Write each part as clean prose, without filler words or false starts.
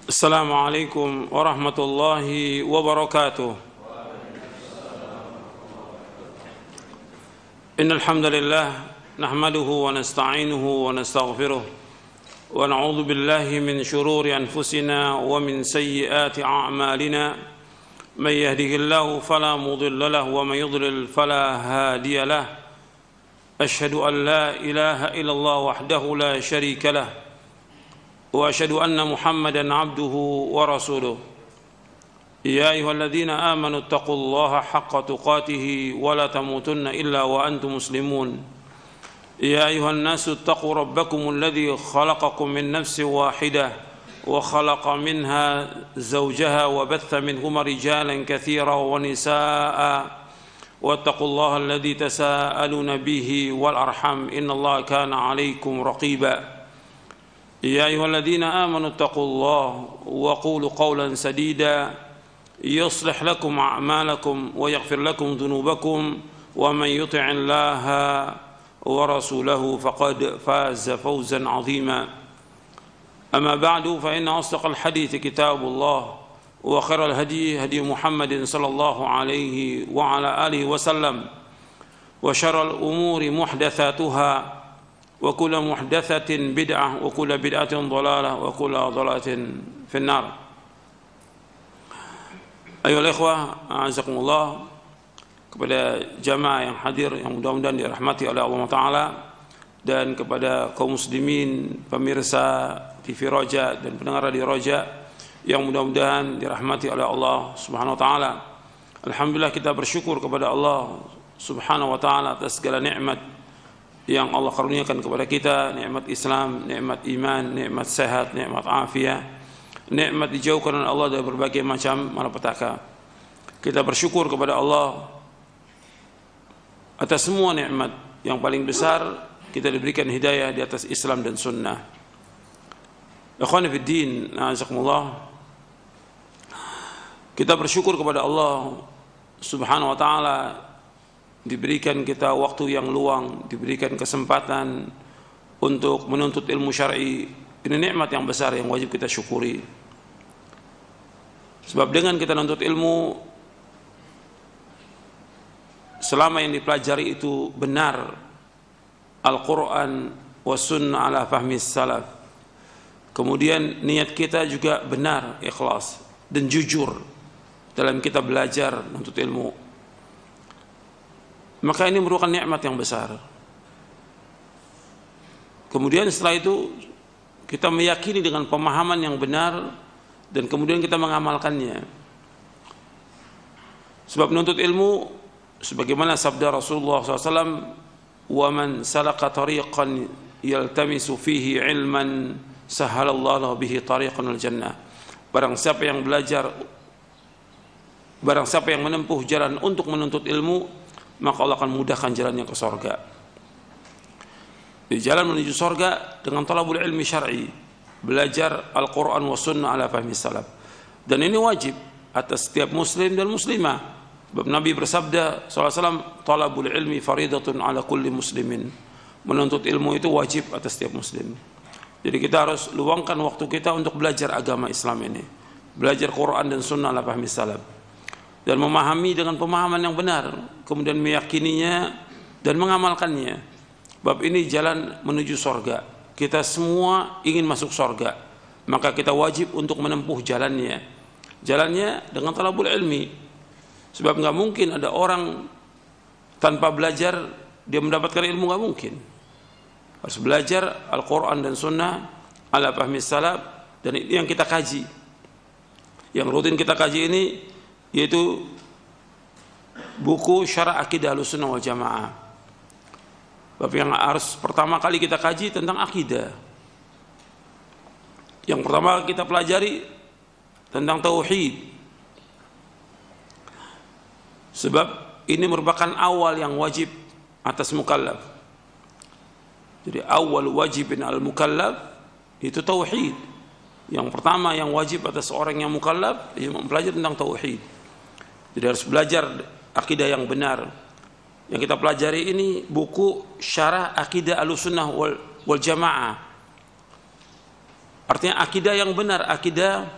السلام عليكم ورحمة الله وبركاته. إن الحمد لله نحمده ونستعينه ونستغفره ونعوذ بالله من شرور أنفسنا ومن سيئات أعمالنا. من يهده الله فلا مضل له ومن يضلل فلا هادي له. أشهد أن لا إله إلا الله وحده لا شريك له وأشهد أن محمدًا عبده ورسوله. يا أيها الذين آمنوا اتقوا الله حق تقاته ولا تموتن إلا وأنتم مسلمون. يا أيها الناس اتقوا ربكم الذي خلقكم من نفس واحدة وخلق منها زوجها وبث منهما رجالا كثيرا ونساء واتقوا الله الذي تساءلون به والأرحام إن الله كان عليكم رقيبا. يا أيها الذين آمنوا اتقوا الله وقولوا قولا سديدا يصلح لكم أعمالكم ويغفر لكم ذنوبكم ومن يطع الله ورسوله فقد فاز فوزا عظيما. أما بعد فإن أصدق الحديث كتاب الله وخير الهدي هدي محمد صلى الله عليه وعلى آله وسلم وشر الأمور محدثاتها وكل محدثة بدعة وكل بدعة ضلالة وكل ضلالة في النار. Ayolah ikhwah, a'azakumullah, kepada jamaah yang hadir yang mudah-mudahan dirahmati oleh Allah Ta'ala, dan kepada kaum muslimin, pemirsa TV Roja dan pendengar Radio Roja yang mudah-mudahan dirahmati oleh Allah Subhanahu wa Ta'ala. Alhamdulillah, kita bersyukur kepada Allah Subhanahu wa Ta'ala atas segala nikmat yang Allah karuniakan kepada kita, nikmat Islam, nikmat iman, nikmat sehat, nikmat afiat, nikmat dijauhkan oleh Allah dari berbagai macam malapetaka. Kita bersyukur kepada Allah atas semua nikmat. Yang paling besar, kita diberikan hidayah di atas Islam dan sunnah. Ikhwani fid din, a'azakumullah, kita bersyukur kepada Allah Subhanahu wa Ta'ala, diberikan kita waktu yang luang, diberikan kesempatan untuk menuntut ilmu syar'i. Ini nikmat yang besar yang wajib kita syukuri. Sebab dengan kita menuntut ilmu, selama yang dipelajari itu benar, Al-Quran wa sunnah ala fahmi salaf, kemudian niat kita juga benar, ikhlas dan jujur dalam kita belajar menuntut ilmu, maka ini merupakan nikmat yang besar. Kemudian setelah itu kita meyakini dengan pemahaman yang benar dan kemudian kita mengamalkannya. Sebab menuntut ilmu, sebagaimana sabda Rasulullah SAW, wa man salaka tariqan yaltamisu fihi ilman sahalallahu bihi tariqan al-jannah. Barang siapa yang belajar, barang siapa yang menempuh jalan untuk menuntut ilmu, maka Allah akan mudahkan jalannya ke surga. Di jalan menuju surga dengan talabul ilmi syar'i, belajar Al-Quran wa sunnah ala fahmi salaf. Dan ini wajib atas setiap muslim dan muslimah. Sebab Nabi bersabda SAW, talabul ilmi faridatun ala kulli muslimin. Menuntut ilmu itu wajib atas setiap muslim. Jadi kita harus luangkan waktu kita untuk belajar agama Islam ini, belajar Quran dan sunnah ala fahmi salaf, dan memahami dengan pemahaman yang benar, kemudian meyakininya dan mengamalkannya. Bab ini jalan menuju sorga. Kita semua ingin masuk sorga, maka kita wajib untuk menempuh jalannya. Jalannya dengan talabul ilmi. Sebab nggak mungkin ada orang tanpa belajar dia mendapatkan ilmu, nggak mungkin. Harus belajar Al-Quran dan Sunnah ala fahmi salaf, dan ini yang kita kaji. Yang rutin kita kaji ini yaitu buku Syarah Akidah Ahlussunnah wal Jamaah. Bab yang harus pertama kali kita kaji tentang akidah. Yang pertama kita pelajari tentang tauhid. Sebab ini merupakan awal yang wajib atas mukallaf. Jadi awal wajibin al-mukallaf itu tauhid. Yang pertama yang wajib atas orang yang mukallaf, ia mempelajari tentang tauhid. Jadi harus belajar akidah yang benar. Yang kita pelajari ini buku Syarah Akidah Ahlussunnah wal Jamaah. Artinya akidah yang benar, akidah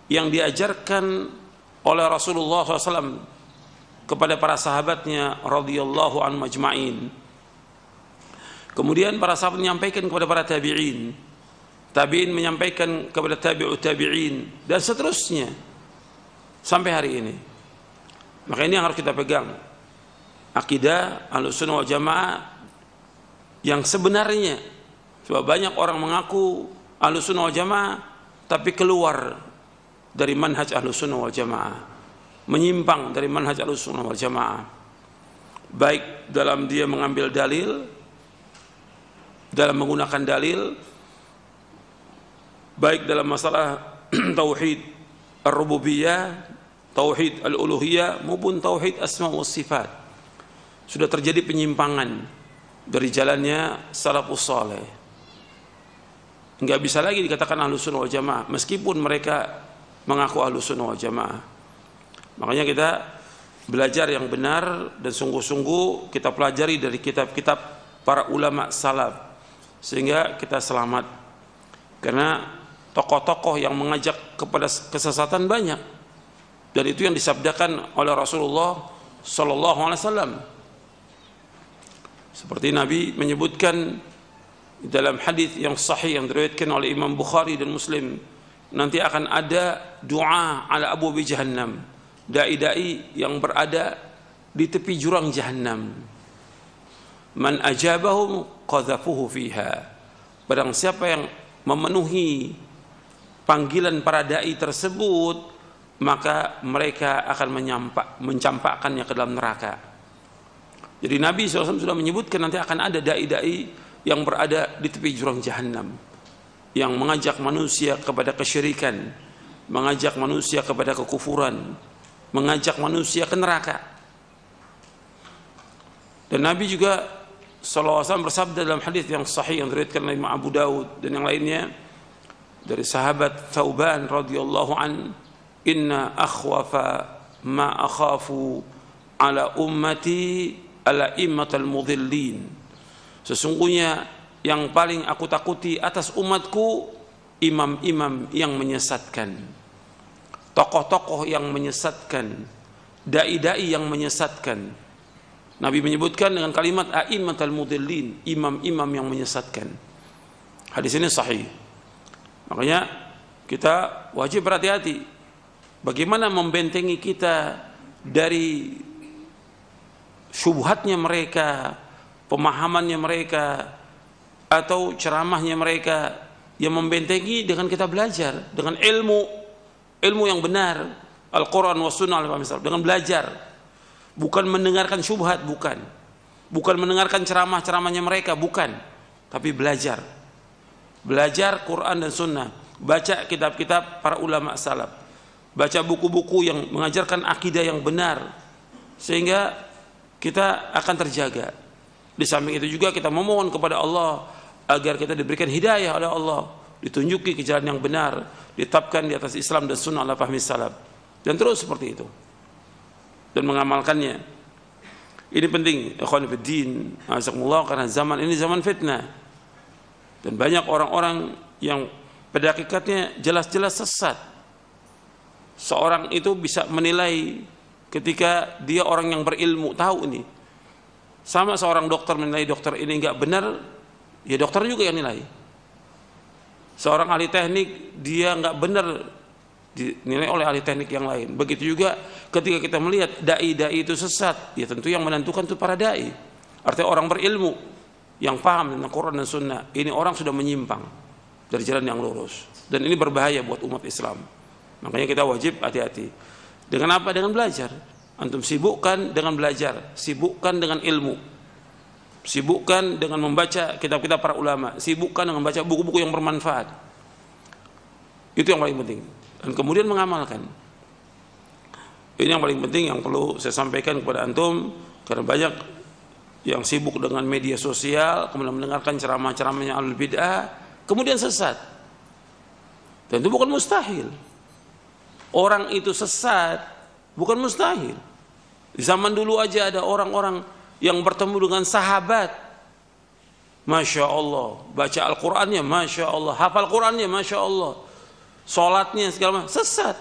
yang diajarkan oleh Rasulullah SAW kepada para sahabatnya radhiyallahu anhum ajma'in. Kemudian para sahabat menyampaikan kepada para tabi'in, tabi'in menyampaikan kepada tabi'ut tabi'in, dan seterusnya sampai hari ini. Maka ini yang harus kita pegang, akidah Ahlussunnah wal Jamaah yang sebenarnya. Sebab banyak orang mengaku Ahlussunnah wal Jamaah tapi keluar dari manhaj Ahlussunnah wal Jamaah, menyimpang dari manhaj Ahlussunnah wal Jamaah, baik dalam dia mengambil dalil, dalam menggunakan dalil, baik dalam masalah tauhid ar-rububiyah, tauhid al-uluhiyah, maupun tauhid asma wa sifat. Sudah terjadi penyimpangan dari jalannya salafus saleh. Enggak bisa lagi dikatakan Ahlussunnah wal Jamaah meskipun mereka mengaku Ahlussunnah wal Jamaah. Makanya kita belajar yang benar dan sungguh-sungguh kita pelajari dari kitab-kitab para ulama salaf sehingga kita selamat. Karena tokoh-tokoh yang mengajak kepada kesesatan banyak, dan itu yang disabdakan oleh Rasulullah sallallahu alaihi wasallam. Seperti Nabi menyebutkan dalam hadis yang sahih yang diriwayatkan oleh Imam Bukhari dan Muslim, nanti akan ada doa ala abwabi jahannam, dai-dai yang berada di tepi jurang jahannam. Man ajabahum qadhafuhu fiha. Barang siapa yang memenuhi panggilan para dai tersebut, maka mereka akan mencampakkannya ke dalam neraka. Jadi Nabi SAW sudah menyebutkan nanti akan ada dai-dai yang berada di tepi jurang jahannam, yang mengajak manusia kepada kesyirikan, mengajak manusia kepada kekufuran, mengajak manusia ke neraka. Dan Nabi juga SAW bersabda dalam hadis yang sahih yang diriwayatkan oleh Imam Abu Dawud dan yang lainnya dari sahabat Thauban radhiyallahu an, inna akhwafa ma akhafu ala ummati ala immatal mudhillin. Sesungguhnya yang paling aku takuti atas umatku imam-imam yang menyesatkan, tokoh-tokoh yang menyesatkan, dai-dai yang menyesatkan. Nabi menyebutkan dengan kalimat a'immatal mudhillin, imam-imam yang menyesatkan. Hadis ini sahih. Makanya kita wajib berhati-hati bagaimana membentengi kita dari syubhatnya mereka, pemahamannya mereka, atau ceramahnya mereka, yang membentengi dengan kita belajar dengan ilmu yang benar, Al-Quran wa Sunnah, dengan belajar, bukan mendengarkan syubhat, bukan mendengarkan ceramah-ceramahnya mereka, bukan, tapi belajar Quran dan Sunnah, baca kitab-kitab para ulama salaf, baca buku-buku yang mengajarkan akidah yang benar, sehingga kita akan terjaga. Di samping itu juga kita memohon kepada Allah agar kita diberikan hidayah oleh Allah, ditunjuki ke jalan yang benar, ditetapkan di atas Islam dan Sunnah ala fahmi salaf, dan terus seperti itu dan mengamalkannya. Ini penting, ikhwan fiddin, azakumullah, karena zaman ini zaman fitnah dan banyak orang-orang yang pada hakikatnya jelas-jelas sesat. Seorang itu bisa menilai ketika dia orang yang berilmu, tahu ini. Sama seorang dokter menilai dokter ini enggak benar, ya dokter juga yang nilai. Seorang ahli teknik dia enggak benar, dinilai oleh ahli teknik yang lain. Begitu juga ketika kita melihat dai-dai itu sesat, ya tentu yang menentukan itu para dai. Artinya orang berilmu yang paham tentang Quran dan Sunnah, ini orang sudah menyimpang dari jalan yang lurus, dan ini berbahaya buat umat Islam. Makanya kita wajib hati-hati. Dengan apa? Dengan belajar. Antum sibukkan dengan belajar, sibukkan dengan ilmu, sibukkan dengan membaca kitab-kitab para ulama, sibukkan dengan membaca buku-buku yang bermanfaat. Itu yang paling penting. Dan kemudian mengamalkan. Ini yang paling penting yang perlu saya sampaikan kepada antum, karena banyak yang sibuk dengan media sosial, kemudian mendengarkan ceramah-ceramahnya ahlul bid'ah, kemudian sesat. Dan itu bukan mustahil. Orang itu sesat bukan mustahil. Di zaman dulu aja ada orang-orang yang bertemu dengan sahabat, Masya Allah. Baca Al-Qurannya, Masya Allah. Hafal Qurannya, Masya Allah. Sholatnya, segala macam. Sesat.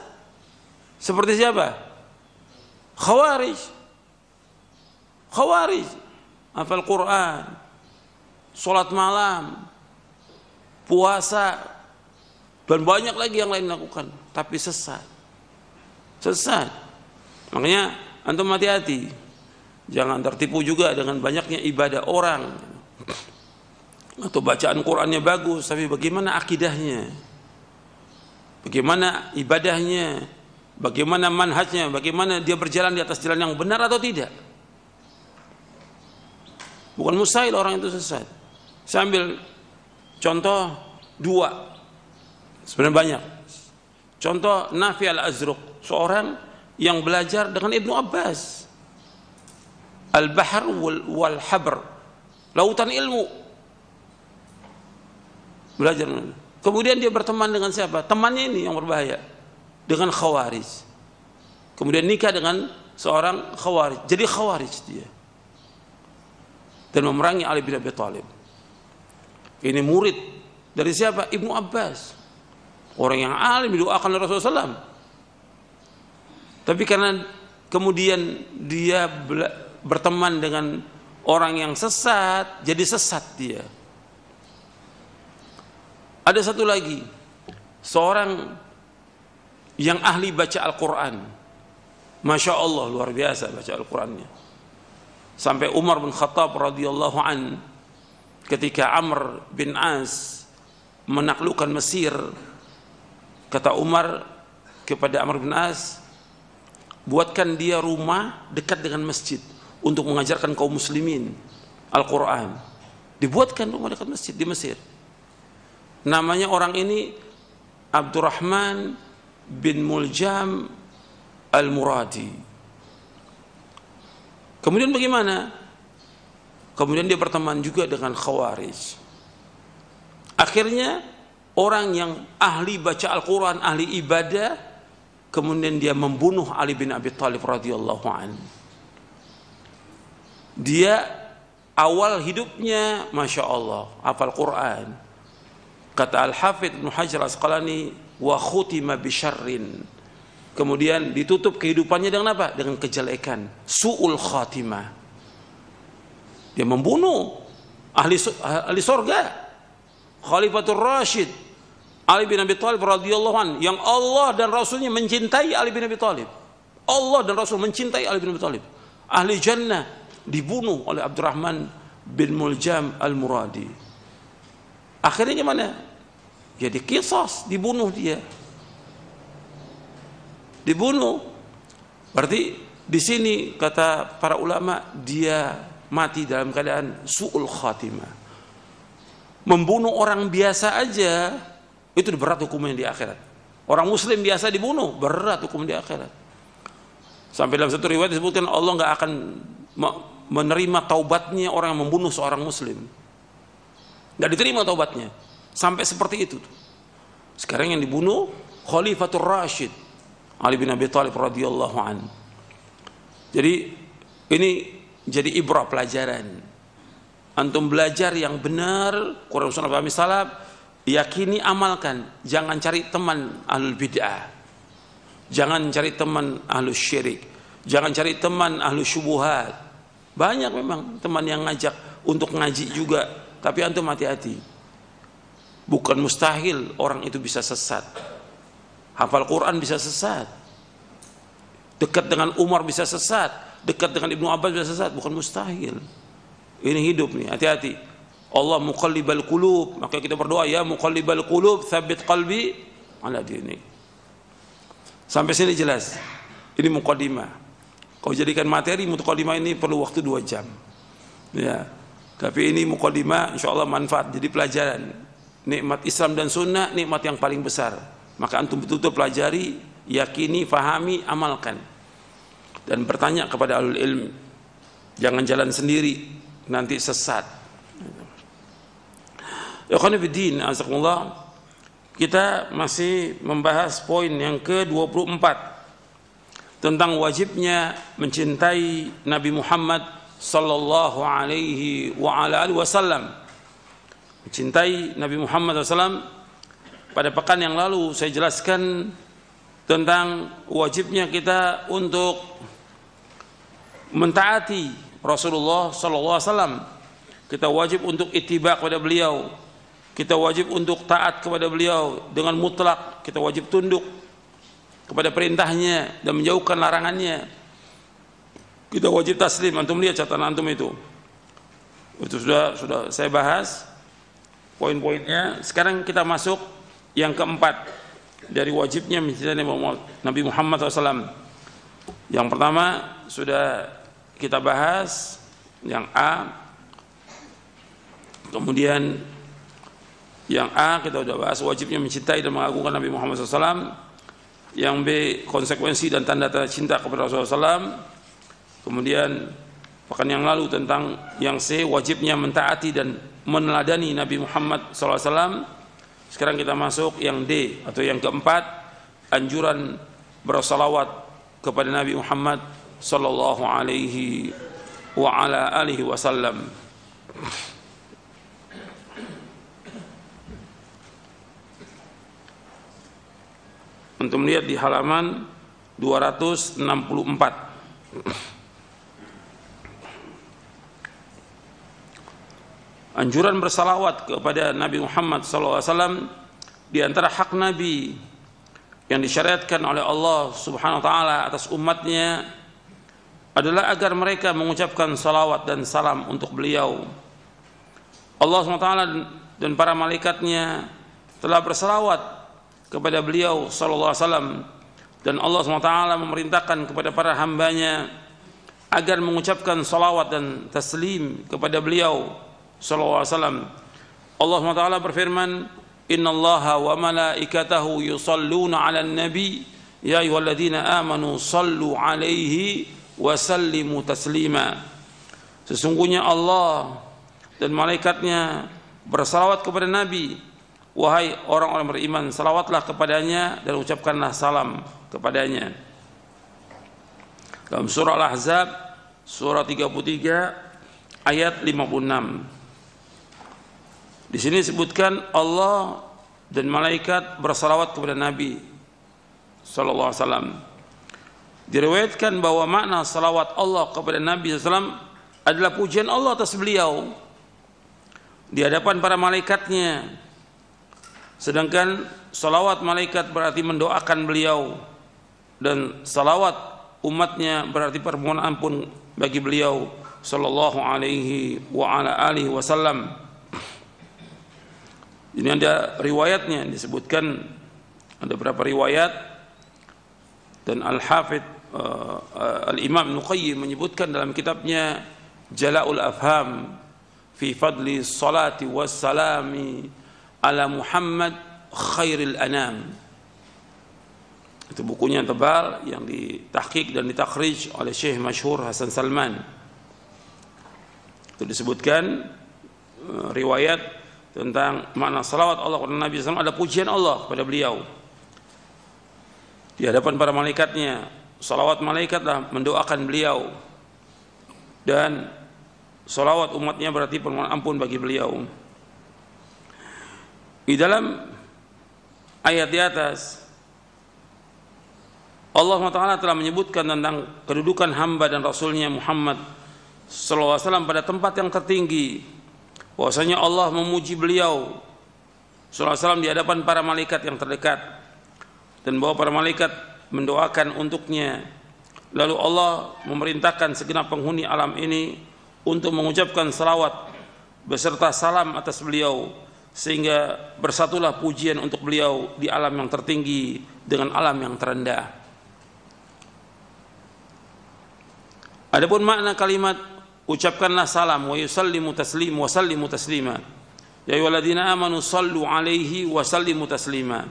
Seperti siapa? Khawarij. Khawarij. Hafal Quran. Sholat malam. Puasa. Dan banyak lagi yang lain lakukan. Tapi sesat. Sesat. Makanya antum hati-hati. Jangan tertipu juga dengan banyaknya ibadah orang. Atau bacaan Qurannya bagus, tapi bagaimana akidahnya? Bagaimana ibadahnya? Bagaimana manhajnya? Bagaimana dia berjalan di atas jalan yang benar atau tidak? Bukan mustahil orang itu sesat. Saya ambil contoh 2. Sebenarnya banyak. Contoh Nafi al-Azruq, seorang yang belajar dengan Ibnu Abbas. Al-Bahr wal-Habr, lautan ilmu. Belajar. Kemudian dia berteman dengan siapa? Temannya ini yang berbahaya, dengan Khawarij. Kemudian nikah dengan seorang Khawarij. Jadi Khawarij dia. Dan memerangi Ali bin Abi Thalib. Ini murid dari siapa? Ibnu Abbas. Orang yang alim didoakan oleh Rasulullah SAW. Tapi karena kemudian dia berteman dengan orang yang sesat, jadi sesat dia. Ada satu lagi, seorang yang ahli baca Al-Quran. Masya Allah, luar biasa baca Al-Qurannya. Sampai Umar bin Khattab radhiyallahu an, ketika Amr bin As menaklukkan Mesir, kata Umar kepada Amr bin As, buatkan dia rumah dekat dengan masjid untuk mengajarkan kaum muslimin Al-Quran. Dibuatkan rumah dekat masjid di Mesir. Namanya orang ini Abdurrahman bin Muljam Al-Muradi. Kemudian bagaimana? Kemudian dia berteman juga dengan Khawarij. Akhirnya orang yang ahli baca Al-Quran, ahli ibadah, kemudian dia membunuh Ali bin Abi Thalib radhiyallahu anhu. Dia awal hidupnya Masya Allah hafal Quran. Kata Al-Hafidh Ibnu Hajar Asqalani, wa khutima bisyarrin. Kemudian ditutup kehidupannya dengan apa? Dengan kejelekan, su'ul khatimah. Dia membunuh ahli surga, Khalifatul Rashid Ali bin Abi Thalib radhiyallahu anhu, yang Allah dan Rasulnya mencintai Ali bin Abi Thalib. Allah dan Rasul mencintai Ali bin Abi Thalib. Ahli jannah, dibunuh oleh Abdurrahman bin Muljam Al-Muradi. Akhirnya gimana? Jadi qisas, dibunuh dia. Dibunuh. Berarti di sini kata para ulama, dia mati dalam keadaan su'ul khatimah. Membunuh orang biasa aja itu berat hukumnya di akhirat. Orang muslim biasa dibunuh, berat hukum di akhirat. Sampai dalam satu riwayat disebutkan Allah nggak akan menerima taubatnya orang yang membunuh seorang muslim. Nggak diterima taubatnya. Sampai seperti itu. Sekarang yang dibunuh Khalifatul Rashid Ali bin Abi Thalib radhiyallahu an. Jadi ini jadi ibrah pelajaran. Antum belajar yang benar, Quran Sunnah Fahmi Salaf, yakini, amalkan. Jangan cari teman ahlul bid'ah. Jangan cari teman ahlus syirik. Jangan cari teman ahlus syubuhat. Banyak memang teman yang ngajak untuk ngaji juga, tapi antum hati-hati. Bukan mustahil orang itu bisa sesat. Hafal Quran bisa sesat. Dekat dengan Umar bisa sesat. Dekat dengan Ibnu Abbas bisa sesat. Bukan mustahil. Ini hidup nih, hati-hati. Allah muqallibal qulub, maka kita berdoa, ya muqallibal qulub tsabbit qalbi ala dinik. Sampai sini jelas. Ini muqaddimah. Kau jadikan materi muqaddimah ini perlu waktu 2 jam. Ya. Tapi ini muqaddimah insyaallah manfaat, jadi pelajaran. Nikmat Islam dan sunnah, nikmat yang paling besar. Maka antum betul-betul pelajari, yakini, fahami, amalkan. Dan bertanya kepada ahlul ilm. Jangan jalan sendiri, nanti sesat. Ya khonifuddin, azakumullah. Kita masih membahas poin yang ke-24 tentang wajibnya mencintai Nabi Muhammad sallallahu alaihi wa ala alihi wasallam. mencintai Nabi Muhammad SAW. Pada pekan yang lalu saya jelaskan tentang wajibnya kita untuk mentaati Rasulullah SAW. Kita wajib untuk ittiba kepada beliau. Kita wajib untuk taat kepada beliau dengan mutlak. Kita wajib tunduk kepada perintahnya dan menjauhkan larangannya. Kita wajib taslim. Antum lihat catatan antum itu. Itu sudah saya bahas poin-poinnya. Sekarang kita masuk yang keempat dari wajibnya mencintai Nabi Muhammad SAW. Yang pertama sudah kita bahas, yang A. Kemudian yang A kita sudah bahas, wajibnya mencintai dan mengagungkan Nabi Muhammad SAW. Yang B, konsekuensi dan tanda-tanda cinta kepada Rasulullah SAW. Kemudian pekan yang lalu tentang yang C, wajibnya mentaati dan meneladani Nabi Muhammad SAW. Sekarang kita masuk yang D atau yang keempat, anjuran bersalawat kepada Nabi Muhammad sallallahu alaihi wa ala alihi wasallam. Untuk melihat di halaman 264. Anjuran bersalawat kepada Nabi Muhammad SAW di antara hak Nabi yang disyariatkan oleh Allah Subhanahu wa taala atas umatnya adalah agar mereka mengucapkan salawat dan salam untuk beliau. Allah Subhanahu wa taala dan para malaikatnya telah bersalawat kepada beliau sallallahu alaihi wasallam, dan Allah SWT memerintahkan kepada para hambanya agar mengucapkan salawat dan taslim kepada beliau sallallahu alaihi wasallam. Allah SWT berfirman, innallaha wa malaikatahu yusalluna 'alan nabi ya ayyuhalladzina amanu sallu 'alaihi wa sallimu taslima. Sesungguhnya Allah dan malaikatnya bersalawat kepada Nabi. Wahai orang-orang beriman, salawatlah kepadanya dan ucapkanlah salam kepadanya. Dalam surah Al-Ahzab, surah 33, ayat 56. Di sini disebutkan Allah dan malaikat bersalawat kepada Nabi sallallahu alaihi wasallam. Diriwayatkan bahwa makna salawat Allah kepada Nabi sallallahu alaihi wasallam adalah pujian Allah atas beliau di hadapan para malaikatnya. Sedangkan salawat malaikat berarti mendoakan beliau, dan salawat umatnya berarti permohonan ampun bagi beliau sallallahu alaihi wa ala alihi wasallam. Ini ada riwayatnya, disebutkan ada beberapa riwayat, dan Al-Hafidh Al-Imam Ibnu Qayyim menyebutkan dalam kitabnya Jala'ul Afham fi fadli salati wassalami ala Muhammad khairil anam. Itu bukunya tebal yang ditahqiq dan ditakhrij oleh Syekh masyhur Hasan Salman. Itu disebutkan riwayat tentang makna salawat Allah kepada Nabi SAW ada pujian Allah kepada beliau di hadapan para malaikatnya. Salawat malaikatlah mendoakan beliau, dan salawat umatnya berarti permohonan ampun bagi beliau. Di dalam ayat di atas Allah SWT telah menyebutkan tentang kedudukan hamba dan Rasulnya Muhammad SAW pada tempat yang tertinggi, bahwasanya Allah memuji beliau SAW di hadapan para malaikat yang terdekat, dan bahwa para malaikat mendoakan untuknya. Lalu Allah memerintahkan segenap penghuni alam ini untuk mengucapkan salawat beserta salam atas beliau, sehingga bersatulah pujian untuk beliau di alam yang tertinggi dengan alam yang terendah. Adapun makna kalimat ucapkanlah salam, wa yusallimu taslim wa sallimu taslima, ya ayyuhalladzina amanu sallu alaihi wa sallimu taslima.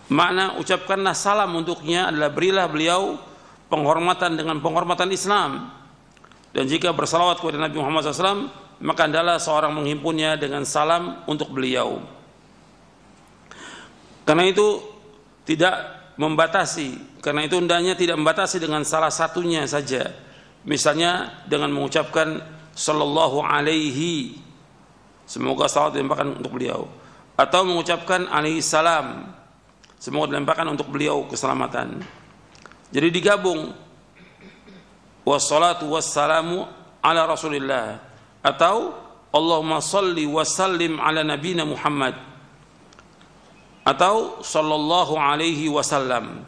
Makna ucapkanlah salam untuknya adalah berilah beliau penghormatan dengan penghormatan Islam, dan jika bersalawat kepada Nabi Muhammad SAW maka adalah seorang menghimpunnya dengan salam untuk beliau. Karena itu tidak membatasi, karena itu hendaknya tidak membatasi dengan salah satunya saja. Misalnya dengan mengucapkan sallallahu alaihi semoga salawat dilemparkan untuk beliau, atau mengucapkan alaihi salam, semoga dilemparkan untuk beliau keselamatan. Jadi digabung wassalatu wassalamu ala Rasulillah, atau Allahumma salli wa sallim ala nabina Muhammad, atau sallallahu alaihi wasallam.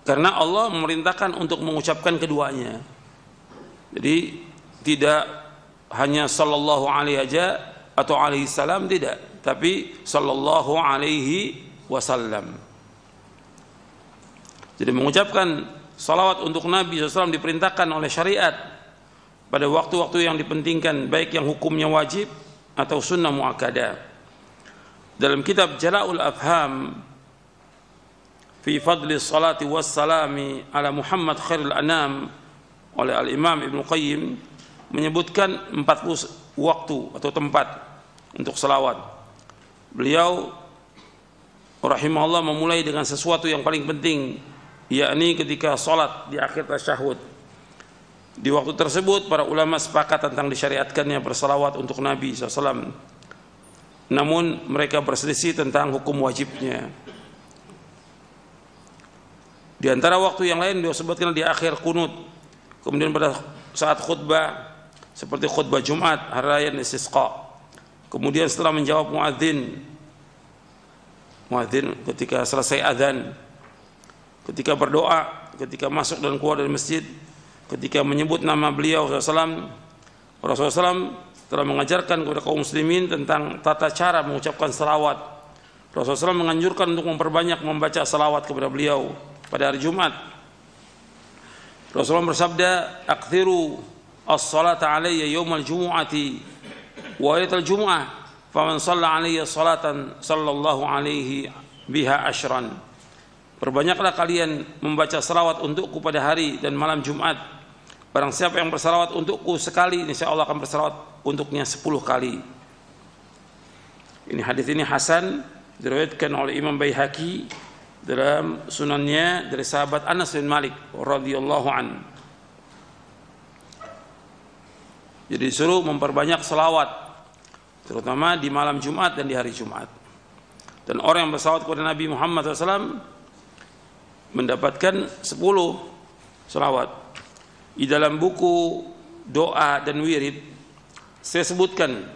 Karena Allah memerintahkan untuk mengucapkan keduanya. Jadi tidak hanya sallallahu alaihi aja atau alaihi salam, tidak, tapi sallallahu alaihi wasallam. Jadi mengucapkan salawat untuk Nabi SAW diperintahkan oleh syariat pada waktu-waktu yang dipentingkan, baik yang hukumnya wajib atau sunnah muakkadah. Dalam kitab Jala'ul Afham fi fadli salati wassalami ala Muhammad khairul anam oleh Al-Imam Ibnu Qayyim menyebutkan 40 waktu atau tempat untuk salawat. Beliau rahimahullah memulai dengan sesuatu yang paling penting, yakni ketika salat di akhir tasyahud. Di waktu tersebut para ulama sepakat tentang disyariatkannya bersalawat untuk Nabi SAW. Namun mereka berselisih tentang hukum wajibnya. Di antara waktu yang lain disebutkan di akhir kunut, kemudian pada saat khutbah seperti khutbah Jumat, hari raya dan istisqa. Kemudian setelah menjawab muadzin ketika selesai azan, ketika berdoa, ketika masuk dan keluar dari masjid, ketika menyebut nama beliau Rasulullah SAW telah mengajarkan kepada kaum muslimin tentang tata cara mengucapkan salawat. Rasulullah SAW menganjurkan untuk memperbanyak membaca salawat kepada beliau pada hari Jumat. Rasulullah bersabda, "Aktsiru as-salata alayya yaumal jumu'ati wa lailatal jumu'ah, faman shalla alayya salatan sallallahu alaihi biha asyran." Perbanyaklah kalian membaca salawat untukku pada hari dan malam Jumat. Barang siapa yang bersalawat untukku sekali, insyaallah akan bersalawat untuknya 10 kali. Ini hadis ini hasan, diriwayatkan oleh Imam Baihaqi dalam sunannya dari sahabat Anas bin Malik radhiyallahu an. Jadi disuruh memperbanyak salawat, terutama di malam Jumat dan di hari Jumat. Dan orang yang bersalawat kepada Nabi Muhammad SAW mendapatkan 10 salawat. Di dalam buku doa dan wirid saya sebutkan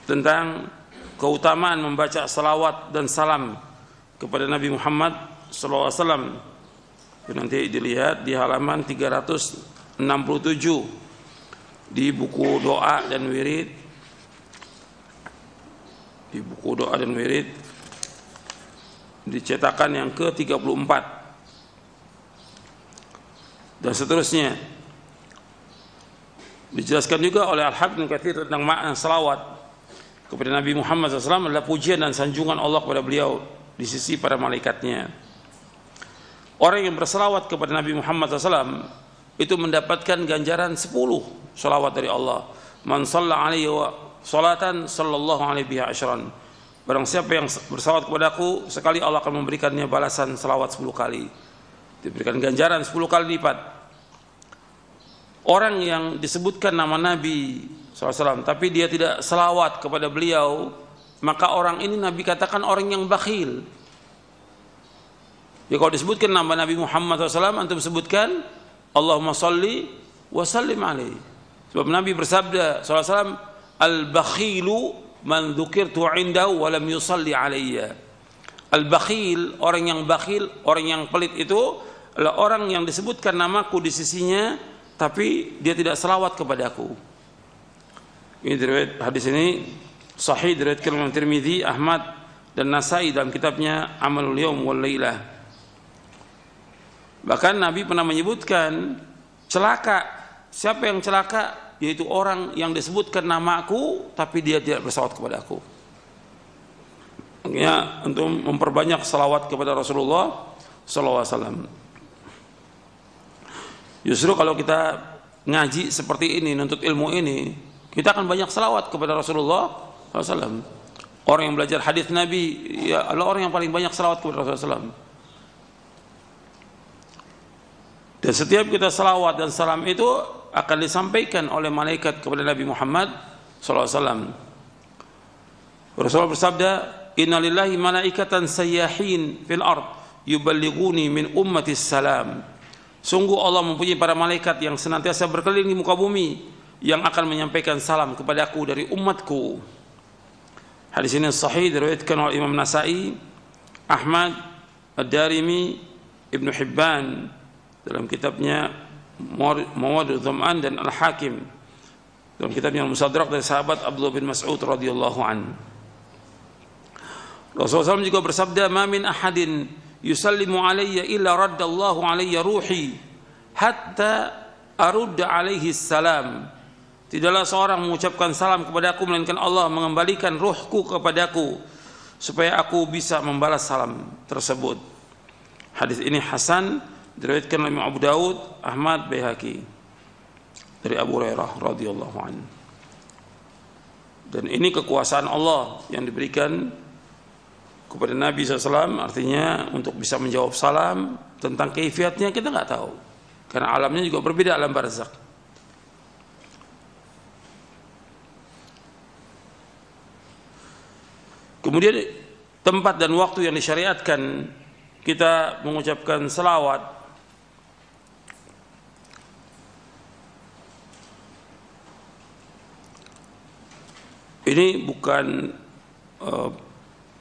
tentang keutamaan membaca salawat dan salam kepada Nabi Muhammad SAW. Nanti dilihat di halaman 367 di buku doa dan wirid. Di buku doa dan wirid dicetakan yang ke-34 dan seterusnya. Dijelaskan juga oleh Al-Hafidz Ibnu Katsir tentang makna salawat kepada Nabi Muhammad SAW adalah pujian dan sanjungan Allah kepada beliau di sisi para malaikatnya. Orang yang bersalawat kepada Nabi Muhammad SAW itu mendapatkan ganjaran 10 salawat dari Allah. Man shalla alaihi wa salatan sallallahu alaihi biha asyran. Barang siapa yang bersalawat kepadaku sekali, Allah akan memberikannya balasan salawat 10 kali. Diberikan ganjaran 10 kali lipat. Orang yang disebutkan nama Nabi SAW tapi dia tidak salawat kepada beliau, maka orang ini Nabi katakan orang yang bakhil. Ya, kalau disebutkan nama Nabi Muhammad SAW, antum sebutkan Allahumma salli wa sallim alaihi. Sebab Nabi bersabda SAW, al-bakhilu man dzukirtu indahu wa lam yusalli alayya. Al-bakhil, orang yang bakhil, orang yang pelit itu adalah orang yang disebutkan namaku di sisinya tapi dia tidak selawat kepadaku. Ini riwayat, hadis ini sahih diriwayatkan oleh Tirmidzi, Ahmad dan Nasai dalam kitabnya Amalul Yaum wal Lailah. Bahkan Nabi pernah menyebutkan celaka, siapa yang celaka, yaitu orang yang disebutkan namaku tapi dia tidak bersalawat kepadaku. Makanya untuk memperbanyak salawat kepada Rasulullah sallallahu alaihi wasallam. Justru kalau kita ngaji seperti ini, nuntut ilmu ini, kita akan banyak salawat kepada Rasulullah sallallahu alaihi wasallam. Orang yang belajar hadis Nabi ya adalah orang yang paling banyak salawat kepada Rasulullah sallallahu alaihi wasallam. Dan setiap kita salawat dan salam itu akan disampaikan oleh malaikat kepada Nabi Muhammad sallallahu alaihi wasallam. Rasulullah bersabda, "Innalillahi malaikatan sayyahin fil ard yuballighuni min ummati salam." Sungguh Allah mempunyai para malaikat yang senantiasa berkeliling di muka bumi yang akan menyampaikan salam kepadaku dari umatku. Hadis ini sahih diriwayatkan oleh Imam Nasa'i, Ahmad, Ad-Darimi, Ibnu Hibban dalam kitabnya Mawadud Dhama'an dan Al-Hakim dalam kitabnya Al-Mustadrak dari sahabat Abdullah bin Mas'ud radhiyallahu an. Rasulullah SAW juga bersabda, "Ma min ahadin yusallimu alayya illa raddallahu alayya ruhi hatta arudda alaihi salam." Tidaklah seorang mengucapkan salam kepadaku melainkan Allah mengembalikan ruhku kepadaku supaya aku bisa membalas salam tersebut. Hadis ini hasan diriwayatkan oleh Imam Abu Daud, Ahmad, Baihaqi dari Abu Hurairah radhiyallahu anhu. Dan ini kekuasaan Allah yang diberikan kepada Nabi SAW, artinya untuk bisa menjawab salam. Tentang kaifiatnya kita nggak tahu, karena alamnya juga berbeda, alam barzakh. Kemudian tempat dan waktu yang disyariatkan kita mengucapkan selawat ini bukan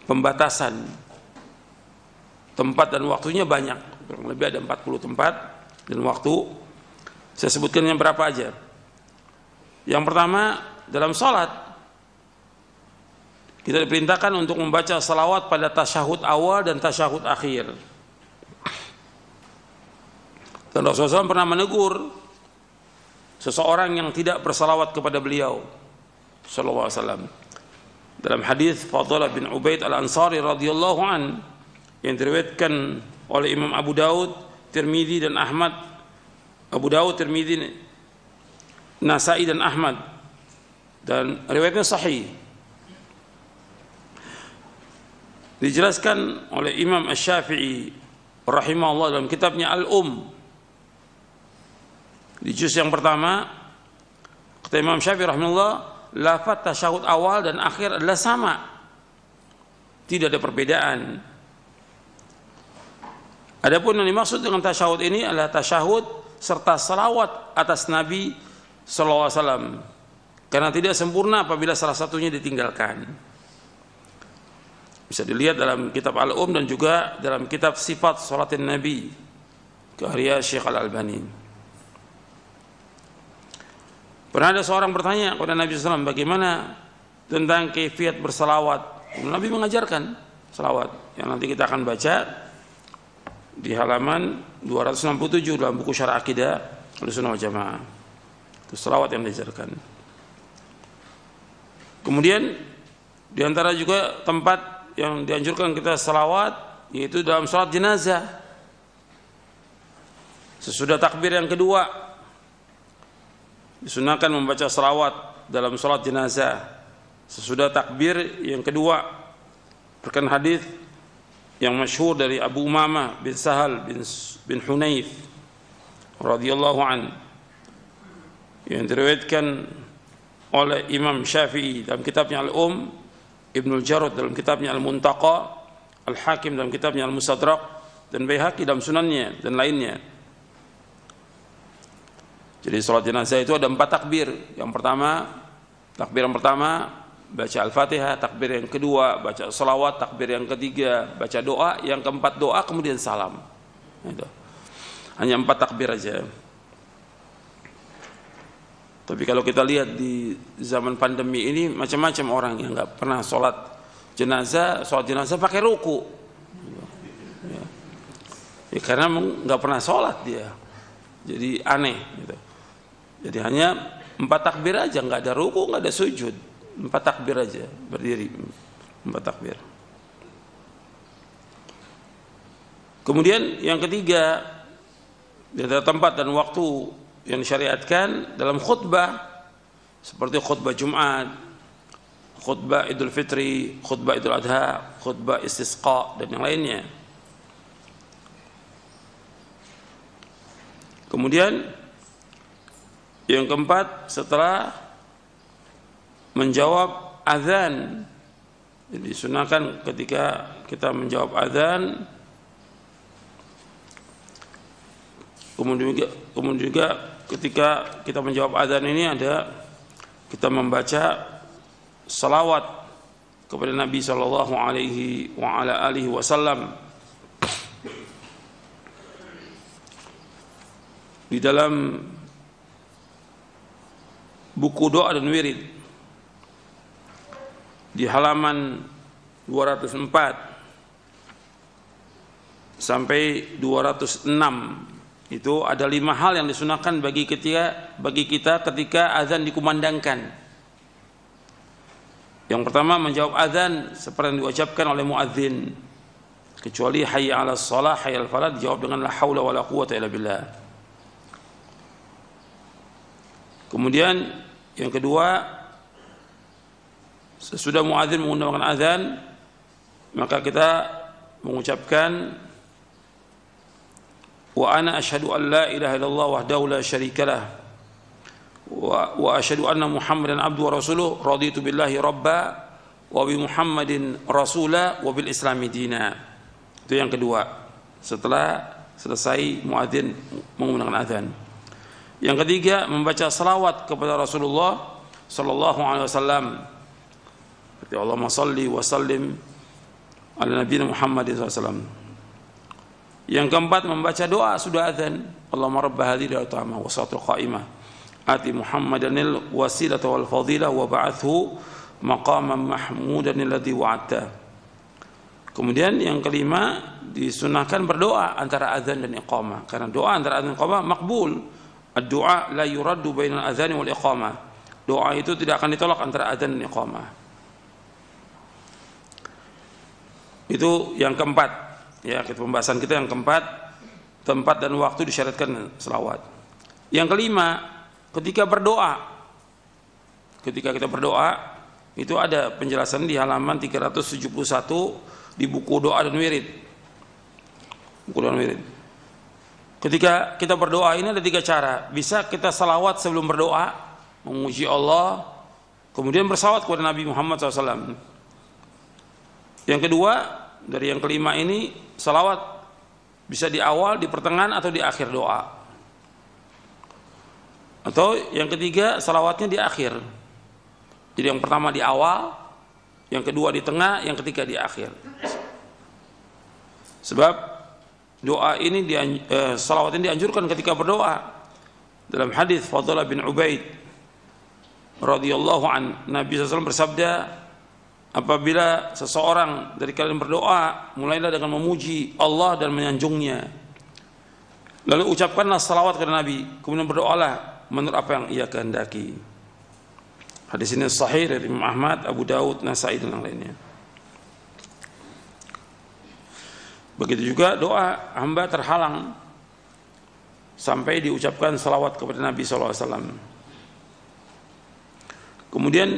pembatasan. Tempat dan waktunya banyak, kurang lebih ada 40 tempat dan waktu. Saya sebutkan yang berapa aja. Yang pertama, dalam salat kita diperintahkan untuk membaca salawat pada tasyahud awal dan tasyahud akhir. Dan Rasulullah SAW pernah menegur seseorang yang tidak bersalawat kepada beliau sallallahu alaihi wasallam. Dalam hadis Fadhalah bin Ubaid Al-Ansari radhiyallahu an yang diriwayatkan oleh Imam Abu Daud, Tirmidzi dan Ahmad. Abu Daud, Tirmidzi, Nasa'i dan Ahmad, dan riwayatnya sahih. Dijelaskan oleh Imam Asy-Syafi'i rahimahullah dalam kitabnya di juz yang pertama, kata Imam Syafi'i rahimahullah, lafaz tasyahud awal dan akhir adalah sama, tidak ada perbedaan. Adapun yang dimaksud dengan tasyahud ini adalah tasyahud serta salawat atas Nabi sallallahu alaihi wasallam, karena tidak sempurna apabila salah satunya ditinggalkan. Bisa dilihat dalam kitab dan juga dalam kitab Sifat Salatin Nabi karya Syekh Al-Albani. Pernah ada seorang bertanya kepada Nabi SAW, bagaimana tentang kaifiat bersalawat? Nabi mengajarkan salawat yang nanti kita akan baca di halaman 267 dalam buku Syarah Aqidah Ahlussunnah wal Jamaah. Itu salawat yang diajarkan. Kemudian di antara juga tempat yang dianjurkan kita salawat yaitu dalam salat jenazah. Sesudah takbir yang kedua disunahkan membaca salawat dalam salat jenazah. Sesudah takbir yang kedua, berkenaan hadis yang masyhur dari Abu Umamah bin Sahal bin Hunayf radhiyallahu an yang diriwayatkan oleh Imam Syafi'i dalam kitabnya Ibnu Jarud dalam kitabnya Al-Muntaqa, Al-Hakim dalam kitabnya Al-Mustadrak, dan Baihaqi dalam sunannya dan lainnya. Jadi salat jenazah itu ada 4 takbir. Yang pertama, takbir yang pertama baca Al-Fatihah, takbir yang kedua baca salawat, takbir yang ketiga baca doa, yang keempat doa kemudian salam. Itu. Hanya 4 takbir aja. Tapi kalau kita lihat di zaman pandemi ini macam-macam orang yang nggak pernah sholat jenazah pakai ruku, ya karena nggak pernah sholat dia, jadi aneh. Gitu. Jadi hanya 4 takbir aja, nggak ada ruku, nggak ada sujud, 4 takbir aja berdiri, 4 takbir. Kemudian yang ketiga, di antara tempat dan waktu yang disyariatkan dalam khutbah seperti khutbah Jumat, khutbah Idul Fitri, khutbah Idul Adha, khutbah Istisqa dan yang lainnya. Kemudian yang keempat, setelah menjawab azan. Jadi sunahkan ketika kita menjawab azan, kemudian juga ketika kita menjawab azan ini ada kita membaca salawat kepada Nabi sallallahu alaihi wa ala alihi wasallam. Di dalam buku doa dan wirid di halaman 204 sampai 206 itu ada 5 hal yang disunahkan bagi kita ketika azan dikumandangkan. Yang pertama, menjawab azan seperti yang diucapkan oleh muadzin, kecuali hayya 'alas shalah, hayya 'alal falah dijawab dengan la haula wala quwwata illa billah. Kemudian yang kedua, sesudah muadzin mengumandangkan azan, maka kita mengucapkan wa ana asyhadu an la ilaha illallah wahdahu la syarikalah wa asyhadu anna muhammadan abduhu wa rasuluh raditu billahi rabba wa bi muhammadin rasula wa bil islami dina. Itu yang kedua setelah selesai muadzin mengumandangkan azan. Yang ketiga, membaca salawat kepada Rasulullah sallallahu alaihi wasallam. Seperti Allahumma shalli wa sallim ala nabiyina Muhammadin sallallahu alaihi wasallam. Yang keempat, membaca doa sudah azan. Allahumma rabb hadhihi al-ta'amah wa salatul qa'imah ati Muhammadanil wasilata wal fadilah wa ba'athu maqaman mahmudan alladhi wa'adta. Kemudian yang kelima, disunahkan berdoa antara azan dan iqamah, karena doa antara azan dan iqamah makbul. Ad-du'a la yuraddu bainal azan wal iqamah. Doa itu tidak akan ditolak antara azan dan iqamah. Itu yang keempat. Ya, pembahasan kita yang keempat, tempat dan waktu disyaratkan selawat. Yang kelima, ketika berdoa. Ketika kita berdoa, itu ada penjelasan di halaman 371 di buku doa dan wirid. Buku doa dan wirid. Ketika kita berdoa ini ada 3 cara. Bisa kita salawat sebelum berdoa, memuji Allah, kemudian bersalawat kepada Nabi Muhammad SAW. Yang kedua, dari yang kelima ini, salawat bisa di awal, di pertengahan, atau di akhir doa. Atau yang ketiga, salawatnya di akhir. Jadi yang pertama di awal, yang kedua di tengah, yang ketiga di akhir. Sebab doa ini salawat ini dianjurkan ketika berdoa. Dalam hadis Fadhalah bin Ubaid radhiyallahu an, Nabi SAW bersabda, apabila seseorang dari kalian berdoa, mulailah dengan memuji Allah dan menyanjungnya. Lalu ucapkanlah salawat kepada Nabi, kemudian berdoalah menurut apa yang ia kehendaki. Hadis ini sahih dari Imam Ahmad, Abu Daud, Nasai dan yang lainnya. Begitu juga doa hamba terhalang sampai diucapkan salawat kepada Nabi SAW. Kemudian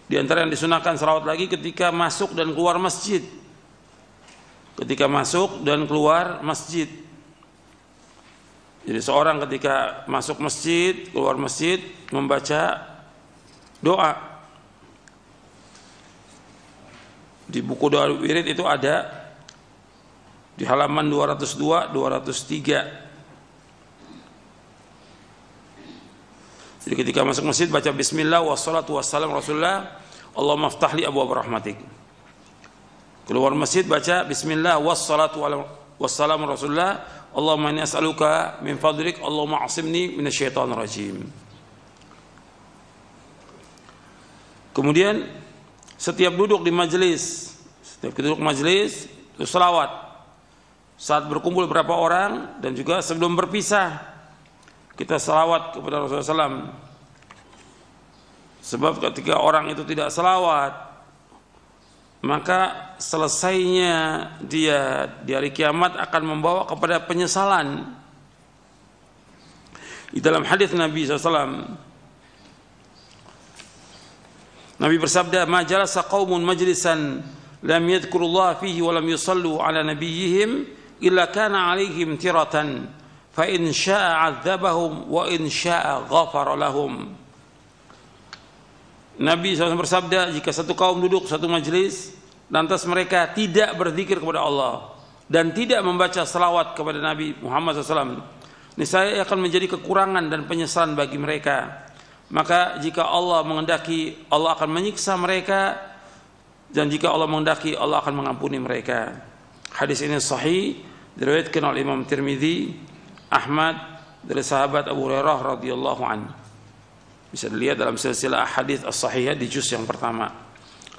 di antara yang disunahkan salawat lagi ketika masuk dan keluar masjid. Ketika masuk dan keluar masjid. Jadi seorang ketika masuk masjid, keluar masjid membaca doa. Di buku doa wirid itu ada di halaman 202, 203. Jadi ketika masuk masjid baca bismillah wassalatu wassalamu rasulullah Allahumma aftah li abwaab rahmatik. Keluar masjid baca bismillah wassalatu wassalamu rasulullah Allahumma inni as'aluka min fadlik Allahumma asimni minasyaitonir rajim. Kemudian setiap duduk di majelis, setiap duduk majelis itu selawat. Saat berkumpul berapa orang dan juga sebelum berpisah kita salawat kepada Rasulullah SAW. Sebab ketika orang itu tidak salawat, maka selesainya dia di hari kiamat akan membawa kepada penyesalan. Di dalam hadis Nabi SAW, Nabi bersabda, "Ma jalasa qaumun majlisan lam yadhkurullaha fihi wa lam yusallu ala nabiyyihim illa kana alaihim tiratan fa in syaa'a 'adzabahum wa in syaa'a ghafara lahum." Nabi SAW bersabda, jika satu kaum duduk satu majelis, lantas mereka tidak berzikir kepada Allah dan tidak membaca salawat kepada Nabi Muhammad SAW, niscaya akan menjadi kekurangan dan penyesalan bagi mereka. Maka jika Allah menghendaki, Allah akan menyiksa mereka, dan jika Allah menghendaki, Allah akan mengampuni mereka. Hadis ini sahih, diriwayatkan oleh Imam Tirmidzi, Ahmad, dari sahabat Abu Hurairah radhiyallahu anhu. Bisa dilihat dalam silsilah hadis as-sahihah di juz yang pertama.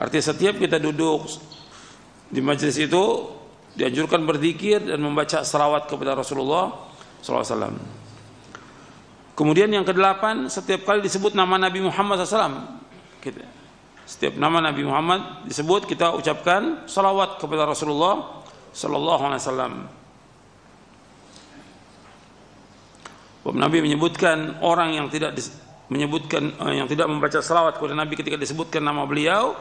Artinya setiap kita duduk di majelis itu dianjurkan berzikir dan membaca salawat kepada Rasulullah SAW. Kemudian yang ke-8, setiap kali disebut nama Nabi Muhammad SAW, setiap nama Nabi Muhammad disebut, kita ucapkan salawat kepada Rasulullah SAW. Nabi menyebutkan orang yang tidak membaca salawat kepada Nabi ketika disebutkan nama beliau,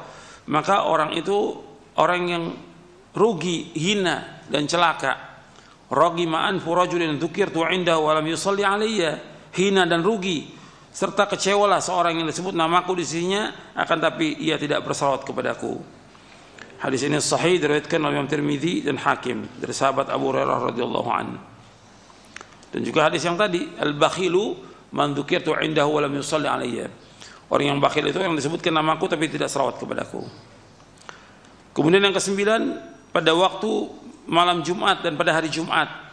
maka orang itu orang yang rugi, hina dan celaka. Ragima anfu rajulin dzukirtu indahu wa lam yusalli alayya. Hina dan rugi serta kecewalah seorang yang disebut namaku di sisinya, akan tapi ia tidak bersalawat kepadaku. Hadis ini sahih, diriwayatkan oleh Imam Tirmidzi dan Hakim dari sahabat Abu Hurairah radhiyallahu anhu. Dan juga hadis yang tadi, al-bakhilu man dzukirtu indahu wa lam yusalli alayya. Orang yang bakhil itu yang disebutkan namaku tapi tidak salawat kepadaku. Kemudian yang ke-9, pada waktu malam Jumat dan pada hari Jumat,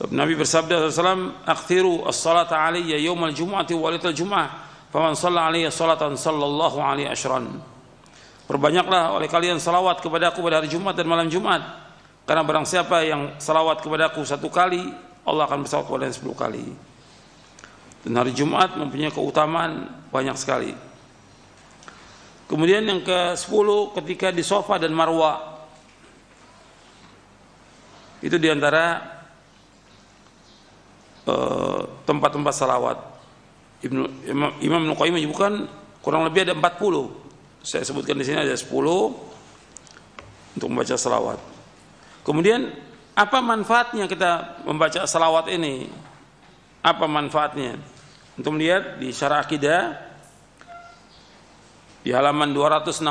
Nabi bersabda SAW, "Akthiru as-salata alayya yawmal jum'ati wa lailatal jum'ah, faman shalla alayya salatan sallallahu alaihi asyran." Perbanyaklah oleh kalian salawat kepadaku pada hari Jumat dan malam Jumat, karena barang siapa yang salawat kepadaku 1 kali, Allah akan bersalawat kepadanya 10 kali. Dan hari Jumat mempunyai keutamaan banyak sekali. Kemudian yang ke-10, ketika di Safa dan Marwa, itu diantara tempat-tempat salawat. Imam Ibnu Qayyim menyebutkan kurang lebih ada 40. Saya sebutkan di sini ada 10 untuk membaca salawat. Kemudian apa manfaatnya kita membaca salawat ini? Apa manfaatnya? Untuk melihat di Syarah Aqidah di halaman 266.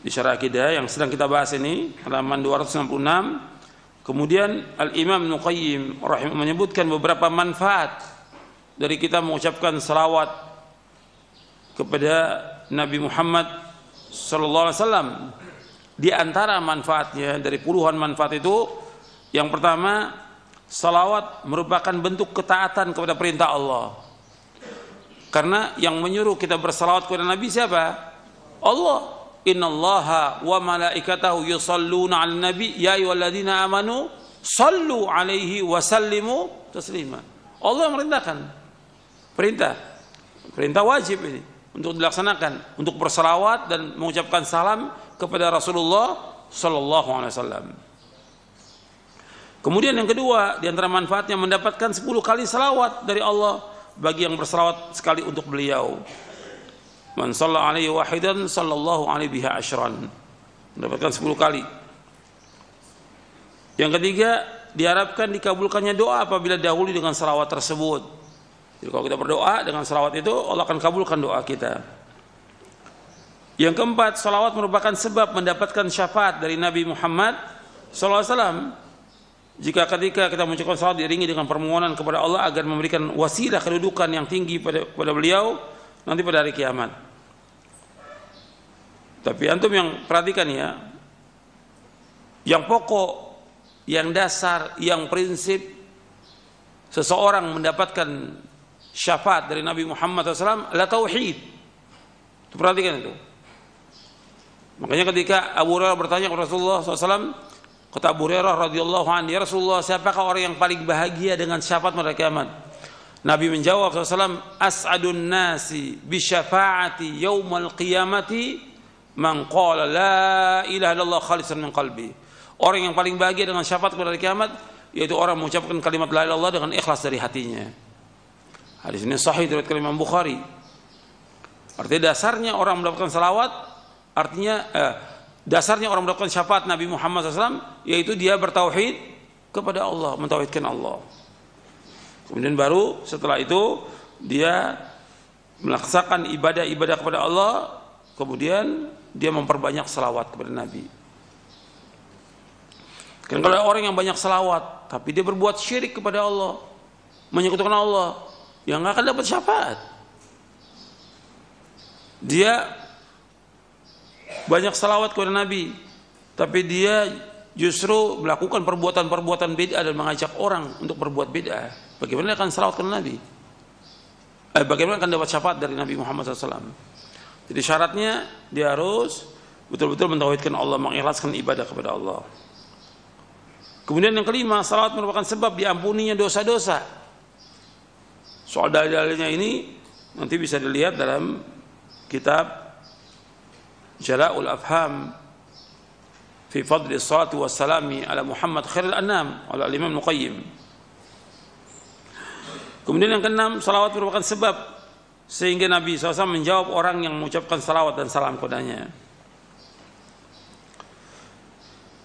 Di Syarah Aqidah yang sedang kita bahas ini, halaman 266. Kemudian Al-Imam Ibnu Qayyim rahimahullah menyebutkan beberapa manfaat dari kita mengucapkan salawat kepada Nabi Muhammad sallallahu alaihi wasallam. Di antara manfaatnya, dari puluhan manfaat itu, yang pertama, salawat merupakan bentuk ketaatan kepada perintah Allah. Karena yang menyuruh kita bersalawat kepada Nabi siapa? Allah. Innallaha wa malaikatahu yusalluna 'alan nabi ya ayyuhalladzina amanu sallu 'alaihi wa sallimu taslima. Allah merintahkan. Perintah wajib ini untuk dilaksanakan, untuk bersalawat dan mengucapkan salam kepada Rasulullah sallallahu alaihi wasallam. Kemudian yang kedua, di antara manfaatnya mendapatkan 10 kali salawat dari Allah bagi yang bersalawat sekali untuk beliau. Man shalla alaihi wahidan sallallahu alaihi biha asyran. Mendapatkan 10 kali. Yang ketiga, diharapkan dikabulkannya doa apabila dahulu dengan salawat tersebut. Jadi kalau kita berdoa dengan salawat itu, Allah akan kabulkan doa kita. Yang keempat, salawat merupakan sebab mendapatkan syafaat dari Nabi Muhammad SAW. Jika ketika kita mengucapkan salawat diiringi dengan permohonan kepada Allah agar memberikan wasilah kedudukan yang tinggi pada beliau nanti pada hari kiamat. Tapi antum yang perhatikan ya, yang pokok, yang dasar, yang prinsip seseorang mendapatkan syafaat dari Nabi Muhammad SAW adalah tauhid. Perhatikan itu. Makanya ketika Abu Hurairah bertanya kepada Rasulullah SAW, kata Abu Hurairah radhiyallahu anhu, "Ya Rasulullah, siapakah orang yang paling bahagia dengan syafaat pada kiamat?" Nabi menjawab SAW, "As'adun nasi bi syafaati yaumal qiyamati man qala la ilaha illallah khalisan min qalbi." Orang yang paling bahagia dengan syafaat pada hari kiamat yaitu orang mengucapkan kalimat la ilaha illallah dengan ikhlas dari hatinya. Hadis ini sahih dari Imam Bukhari. Artinya dasarnya orang mendapatkan salawat, artinya dasarnya orang mendapatkan syafaat Nabi Muhammad SAW yaitu dia bertauhid kepada Allah, mentauhidkan Allah. Kemudian baru setelah itu dia melaksanakan ibadah-ibadah kepada Allah, kemudian dia memperbanyak selawat kepada Nabi. Kan kalau orang yang banyak selawat tapi dia berbuat syirik kepada Allah, menyekutukan Allah, yang nggak akan dapat syafaat. Dia banyak selawat kepada Nabi, tapi dia justru melakukan perbuatan-perbuatan bid'ah dan mengajak orang untuk berbuat bid'ah. Bagaimana akan selawat kepada Nabi? Bagaimana akan dapat syafaat dari Nabi Muhammad SAW? Jadi syaratnya dia harus betul-betul mentauhidkan Allah, mengikhlaskan ibadah kepada Allah. Kemudian yang kelima, salawat merupakan sebab diampuninya dosa-dosa. Soal dalil-dalilnya ini nanti bisa dilihat dalam kitab Jala'ul Afham fi fadli salatu wassalami ala Muhammad khairil anam oleh Imam Nuqayyim. Kemudian yang keenam, salawat merupakan sebab sehingga Nabi SAW menjawab orang yang mengucapkan salawat dan salam kepadanya.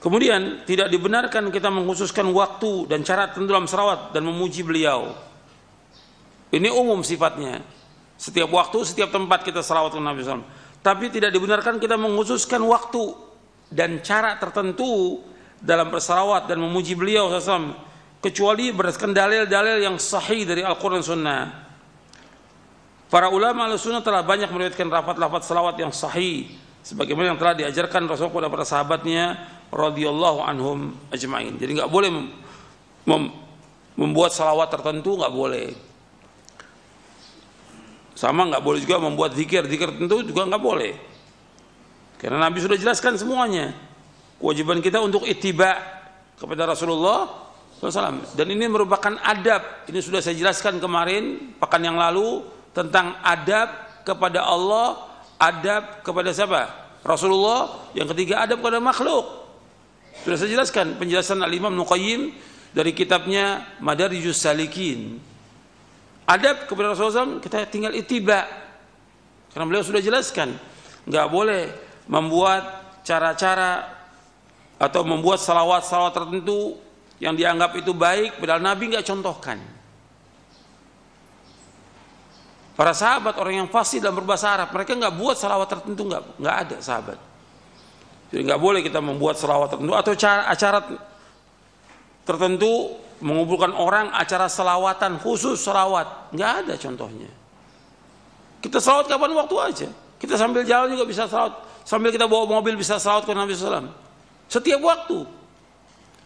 Kemudian tidak dibenarkan kita mengkhususkan waktu dan cara tertentu dalam salawat dan memuji beliau. Ini umum sifatnya. Setiap waktu, setiap tempat kita salawat kepada Nabi SAW. Tapi tidak dibenarkan kita mengkhususkan waktu dan cara tertentu dalam bersalawat dan memuji beliau SAW, kecuali berdasarkan dalil-dalil yang sahih dari Al-Quran Sunnah. Para ulama Ahlussunnah telah banyak meriwayatkan lafaz-lafaz salawat yang sahih, sebagaimana yang telah diajarkan Rasul kepada para sahabatnya radhiyallahu anhum ajma'in. Jadi nggak boleh membuat salawat tertentu, nggak boleh. Sama nggak boleh juga membuat zikir tertentu juga nggak boleh. Karena Nabi sudah jelaskan semuanya. Kewajiban kita untuk ittiba kepada Rasulullah SAW. Dan ini merupakan adab. Ini sudah saya jelaskan kemarin pekan yang lalu tentang adab kepada Allah, adab kepada siapa? Rasulullah. Yang ketiga adab kepada makhluk. Sudah saya jelaskan penjelasan Al-Imam Nuqayyim dari kitabnya Madarijus Salikin. Adab kepada Rasulullah SAW kita tinggal ittiba. Karena beliau sudah jelaskan, nggak boleh membuat cara-cara atau membuat salawat-salawat tertentu yang dianggap itu baik, padahal Nabi nggak contohkan. Para sahabat orang yang fasih dalam berbahasa Arab, mereka nggak buat salawat tertentu, nggak ada sahabat. Jadi nggak boleh kita membuat salawat tertentu atau acara tertentu mengumpulkan orang acara selawatan khusus salawat, nggak ada contohnya. Kita salawat kapan waktu aja. Kita sambil jalan juga bisa salawat, sambil kita bawa mobil bisa salawat ke Nabi SAW. Setiap waktu.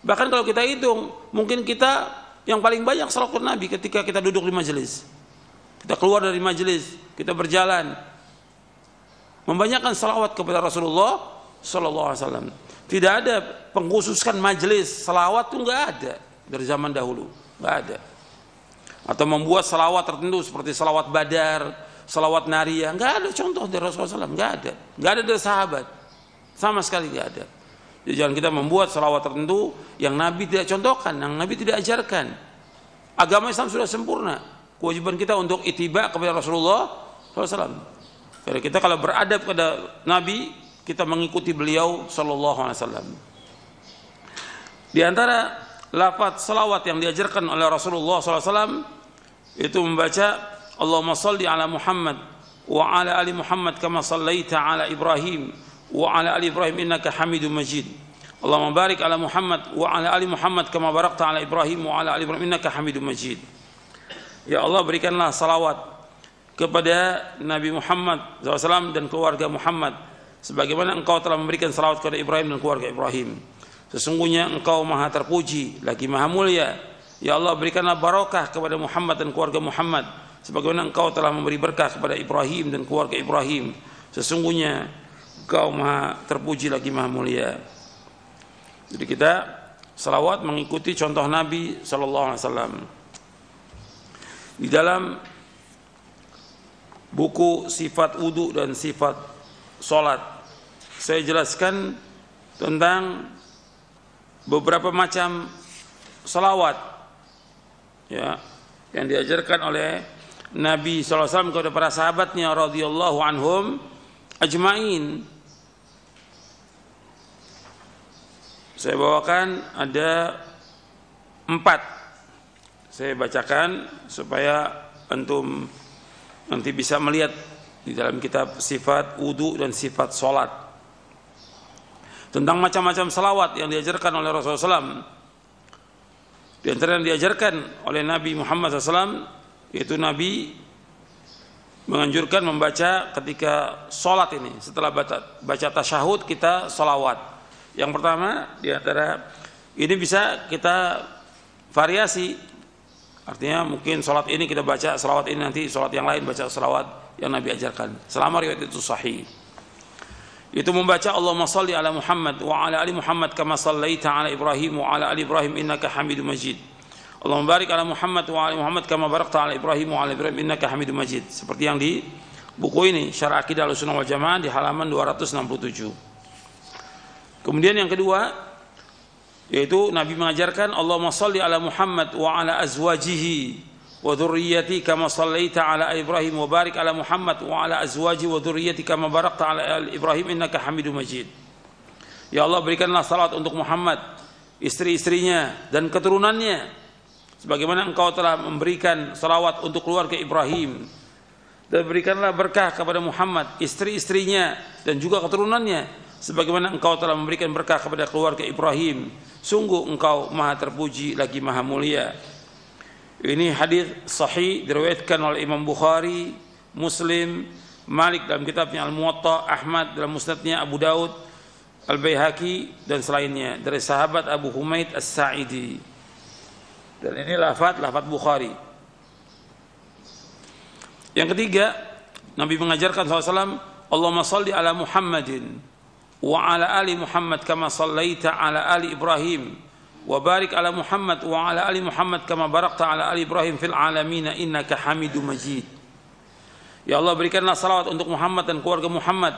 Bahkan kalau kita hitung, mungkin kita yang paling banyak salawat ke Nabi ketika kita duduk di majelis. Kita keluar dari majelis, kita berjalan, membanyakkan salawat kepada Rasulullah SAW. Tidak ada pengkhususkan majelis salawat itu nggak ada dari zaman dahulu, nggak ada. Atau membuat salawat tertentu seperti salawat Badar, salawat Nariyah, nggak ada contoh dari Rasulullah SAW, nggak ada dari sahabat, sama sekali nggak ada. Jadi jangan kita membuat salawat tertentu yang Nabi tidak contohkan, yang Nabi tidak ajarkan. Agama Islam sudah sempurna. Kewajiban kita untuk ittiba kepada Rasulullah SAW. Karena kita kalau beradab kepada Nabi, kita mengikuti beliau SAW. Di antara lafaz salawat yang diajarkan oleh Rasulullah SAW itu membaca Allahumma salli ala Muhammad wa ala ali Muhammad kama sallaita ala Ibrahim wa ala ali Ibrahim innaka Hamidum Majid. Allahumma barik ala Muhammad wa ala ali Muhammad kama barakta ala Ibrahim wa ala ali Ibrahim innaka Hamidum Majid. Ya Allah, berikanlah salawat kepada Nabi Muhammad SAW dan keluarga Muhammad sebagaimana engkau telah memberikan salawat kepada Ibrahim dan keluarga Ibrahim. Sesungguhnya engkau maha terpuji lagi maha mulia. Ya Allah, berikanlah barakah kepada Muhammad dan keluarga Muhammad sebagaimana engkau telah memberi berkah kepada Ibrahim dan keluarga Ibrahim. Sesungguhnya engkau maha terpuji lagi maha mulia. Jadi kita salawat mengikuti contoh Nabi SAW. Di dalam buku sifat wudu dan sifat sholat, saya jelaskan tentang beberapa macam salawat ya, yang diajarkan oleh Nabi SAW kepada para sahabatnya radhiyallahu anhum ajma'in. Saya bawakan ada 4. Saya bacakan supaya antum nanti bisa melihat di dalam kitab sifat wudu dan sifat sholat tentang macam-macam salawat yang diajarkan oleh Rasulullah SAW. Di antara yang diajarkan oleh Nabi Muhammad SAW, yaitu Nabi menganjurkan membaca ketika sholat ini, setelah baca tasyahud kita sholawat. Yang pertama di antara ini bisa kita variasi, artinya mungkin sholat ini kita baca sholawat ini, nanti sholat yang lain baca sholawat yang Nabi ajarkan selama riwayat itu sahih. Itu membaca Allahumma salli ala Muhammad wa ala ali Muhammad kama sallaita ala Ibrahim wa ala ali Ibrahim innaka Hamidum Majid. Allahumma barik ala Muhammad wa ala Muhammad kama barakta ala Ibrahim wa ala Ibrahim innaka Hamidum Majid. Seperti yang di buku ini Syarah Aqidah Ahlussunnah wal Jamaah di halaman 267. Kemudian yang kedua yaitu Nabi mengajarkan Allahumma salli ala Muhammad wa ala azwajihi wa dzurriyyati kama shallaita ala Ibrahim wa barik ala Muhammad wa ala azwaji wa dzurriyyati kama barakta ala Ibrahim innaka Hamidum Majid. Ya Allah, berikanlah salat untuk Muhammad, istri-istrinya dan keturunannya sebagaimana Engkau telah memberikan salawat untuk keluarga Ibrahim, dan berikanlah berkah kepada Muhammad, istri-istrinya dan juga keturunannya sebagaimana Engkau telah memberikan berkah kepada keluarga Ibrahim. Sungguh Engkau Maha terpuji lagi Maha mulia. Ini hadis sahih diriwayatkan oleh Imam Bukhari, Muslim, Malik dalam kitabnya Al-Muwatta, Ahmad dalam musnadnya, Abu Daud, Al-Baihaqi dan selainnya dari sahabat Abu Humaid As-Sa'idi. Dan ini lafaz Bukhari. Yang ketiga, Nabi mengajarkan SAW, Allahumma salli ala Muhammadin wa ala ali Muhammad kama sallaita ala ali Ibrahim wa barik ala Muhammad wa ala ali Muhammad kama barakta ala ali Ibrahim fil alamin innaka Hamidum Majid. Ya Allah, berikanlah salawat untuk Muhammad dan keluarga Muhammad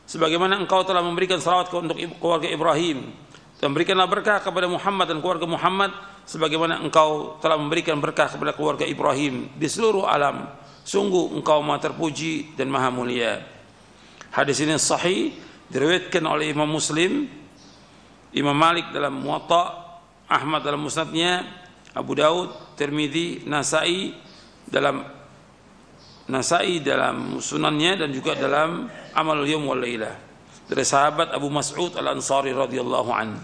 sebagaimana Engkau telah memberikan salawat untuk keluarga Ibrahim, dan berikanlah berkah kepada Muhammad dan keluarga Muhammad sebagaimana Engkau telah memberikan berkah kepada keluarga Ibrahim di seluruh alam. Sungguh Engkau Maha terpuji dan Maha mulia. Hadis ini sahih diriwayatkan oleh Imam Muslim, Imam Malik dalam Muwatta, Ahmad dalam musnadnya, Abu Daud, Tirmidzi, Nasai dalam sunannya dan juga dalam Amalul Yawm wal Lailah dari sahabat Abu Mas'ud Al-Ansari radhiyallahu an.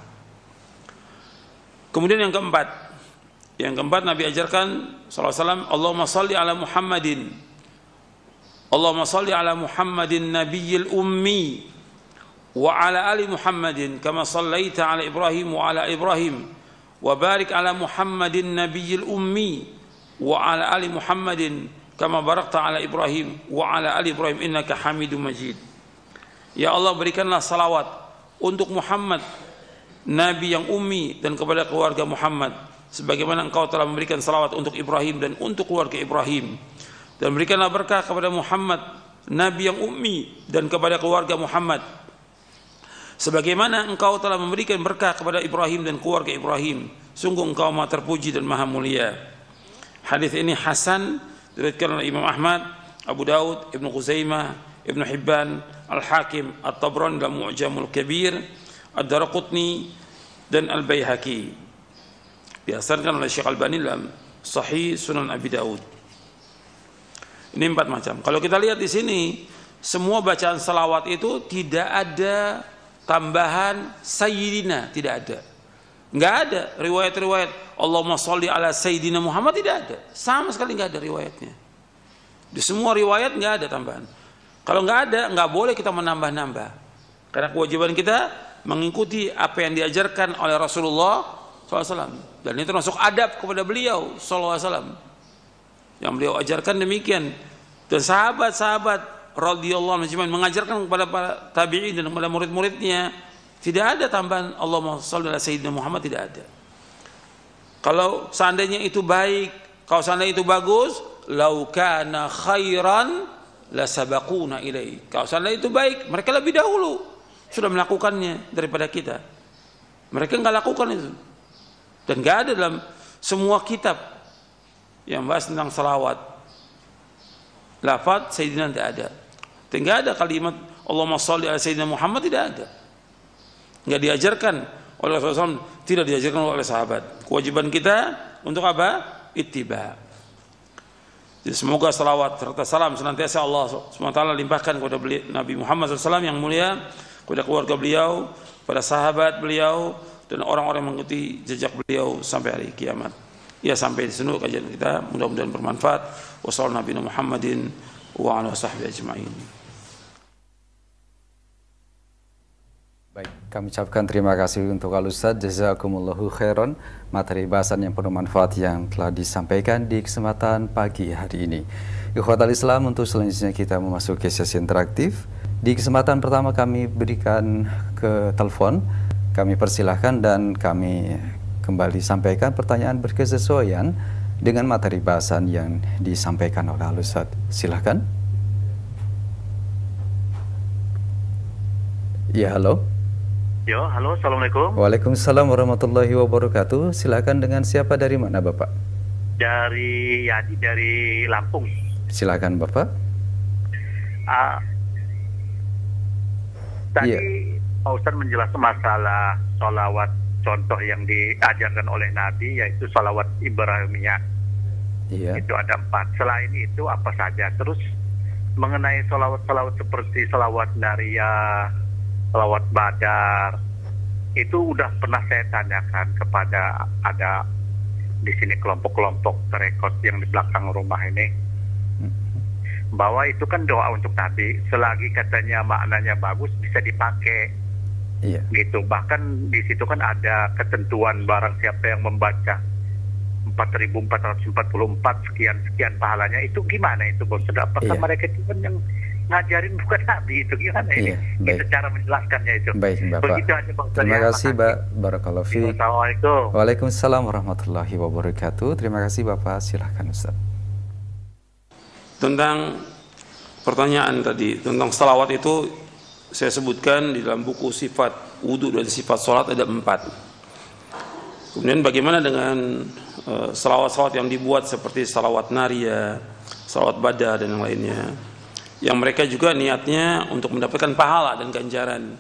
Kemudian yang keempat Nabi ajarkan sallallahu alaihi wasallam, Allahumma salli ala Muhammadin, Allahumma salli ala Muhammadin nabiyil ummi wa ala ali Muhammadin kama sallaita ala Ibrahim wa ala Ibrahim wa barik ala Muhammadin nabiyil ummi wa ala ali Muhammadin kama barakta ala Ibrahim wa ala ali Ibrahim innaka Hamidum Majid. Ya Allah, berikanlah salawat untuk Muhammad, nabi yang ummi, dan kepada keluarga Muhammad sebagaimana Engkau telah memberikan salawat untuk Ibrahim dan untuk keluarga Ibrahim, dan berikanlah berkah kepada Muhammad, nabi yang ummi, dan kepada keluarga Muhammad sebagaimana Engkau telah memberikan berkah kepada Ibrahim dan keluarga Ibrahim. Sungguh Engkau Maha terpuji dan Maha mulia. Hadis ini hasan diriwayatkan oleh Imam Ahmad, Abu Daud, Ibnu Khuzaimah, Ibnu Hibban, Al-Hakim, At-Tabrani dalam Mu'jamul Kabir, Ad-Daraqutni dan Al-Baihaqi. Dihasankan oleh Syekh Albani dalam Sahih Sunan Abi Daud. Ini 4 macam. Kalau kita lihat di sini, semua bacaan salawat itu tidak ada tambahan Sayyidina, tidak ada. Enggak ada riwayat-riwayat Allahumma sholli ala Sayyidina Muhammad, tidak ada. Sama sekali enggak ada riwayatnya. Di semua riwayat enggak ada tambahan. Kalau enggak ada, enggak boleh kita menambah-nambah. Karena kewajiban kita mengikuti apa yang diajarkan oleh Rasulullah SAW. Dan ini termasuk adab kepada beliau SAW. Yang beliau ajarkan demikian. Dan sahabat-sahabat radhiyallahu anhum mengajarkan kepada para tabi'in dan kepada murid-muridnya, tidak ada tambahan Allahumma shalli ala sayyidina Muhammad, tidak ada. Kalau seandainya itu baik, kalau seandainya itu bagus, lau kana khairan la sabaquna ilaihi. Kalau seandainya itu baik, mereka lebih dahulu sudah melakukannya daripada kita. Mereka enggak lakukan itu. Dan enggak ada dalam semua kitab yang bahas tentang salawat lafaz sayyidina, tidak ada. Tidak ada kalimat Allahumma shalli ala sayyidina Muhammad, tidak ada. Enggak diajarkan oleh Rasulullah SAW, tidak diajarkan oleh sahabat. Kewajiban kita untuk apa? Ittiba. Jadi semoga salawat serta salam senantiasa Allah SWT limpahkan kepada Nabi Muhammad SAW yang mulia, kepada keluarga beliau, pada sahabat beliau, dan orang-orang yang mengikuti jejak beliau sampai hari kiamat. Ya, sampai di sini kajian kita, mudah-mudahan bermanfaat. Wassalamualaikum Muhammadin wa ala sahbihi ajma'in. Baik, kami ucapkan terima kasih untuk Al-Ustaz, jazakumullahu khairan, materi bahasan yang penuh manfaat yang telah disampaikan di kesempatan pagi hari ini. Ikhwatal Islam, untuk selanjutnya kita memasuki sesi interaktif. Di kesempatan pertama kami berikan ke telepon, kami persilahkan dan kami kembali sampaikan pertanyaan berkesesuaian dengan materi bahasan yang disampaikan oleh Al-Ustaz. Silahkan. Ya, halo. Yo, halo, assalamualaikum. Waalaikumsalam warahmatullahi wabarakatuh. Silakan, dengan siapa, dari mana Bapak? Dari Yadi, dari Lampung. Silakan Bapak. Tadi Pak Ustadz menjelaskan masalah sholawat contoh yang diajarkan oleh Nabi, yaitu sholawat Ibrahimiyah. Iya. Itu ada 4. Selain itu apa saja? Terus mengenai sholawat-sholawat seperti sholawat Nariyah, sholawat Badar, itu udah pernah saya tanyakan kepada ada di sini kelompok-kelompok terekot yang di belakang rumah ini, bahwa itu kan doa untuk Nabi, selagi katanya maknanya bagus bisa dipakai. Iya. Gitu. Bahkan di situ kan ada ketentuan barang siapa yang membaca 4.444 sekian pahalanya. Itu gimana itu Bos? Apakah mereka itu kan yang ngajarin bukan Nabi, itu gimana ini? Itu cara menjelaskannya itu. Baik Bapak. Begitu aja Bang. Terima kasih Pak. Barakallahu fiik. Assalamualaikum. Waalaikumsalam warahmatullahi wabarakatuh. Terima kasih Bapak. Silahkan Ustaz. Tentang pertanyaan tadi tentang salawat itu, saya sebutkan di dalam buku sifat wudhu dan sifat sholat ada 4. Kemudian bagaimana dengan salawat-salawat yang dibuat seperti salawat Nariyah, salawat Badar dan yang lainnya, yang mereka juga niatnya untuk mendapatkan pahala dan ganjaran.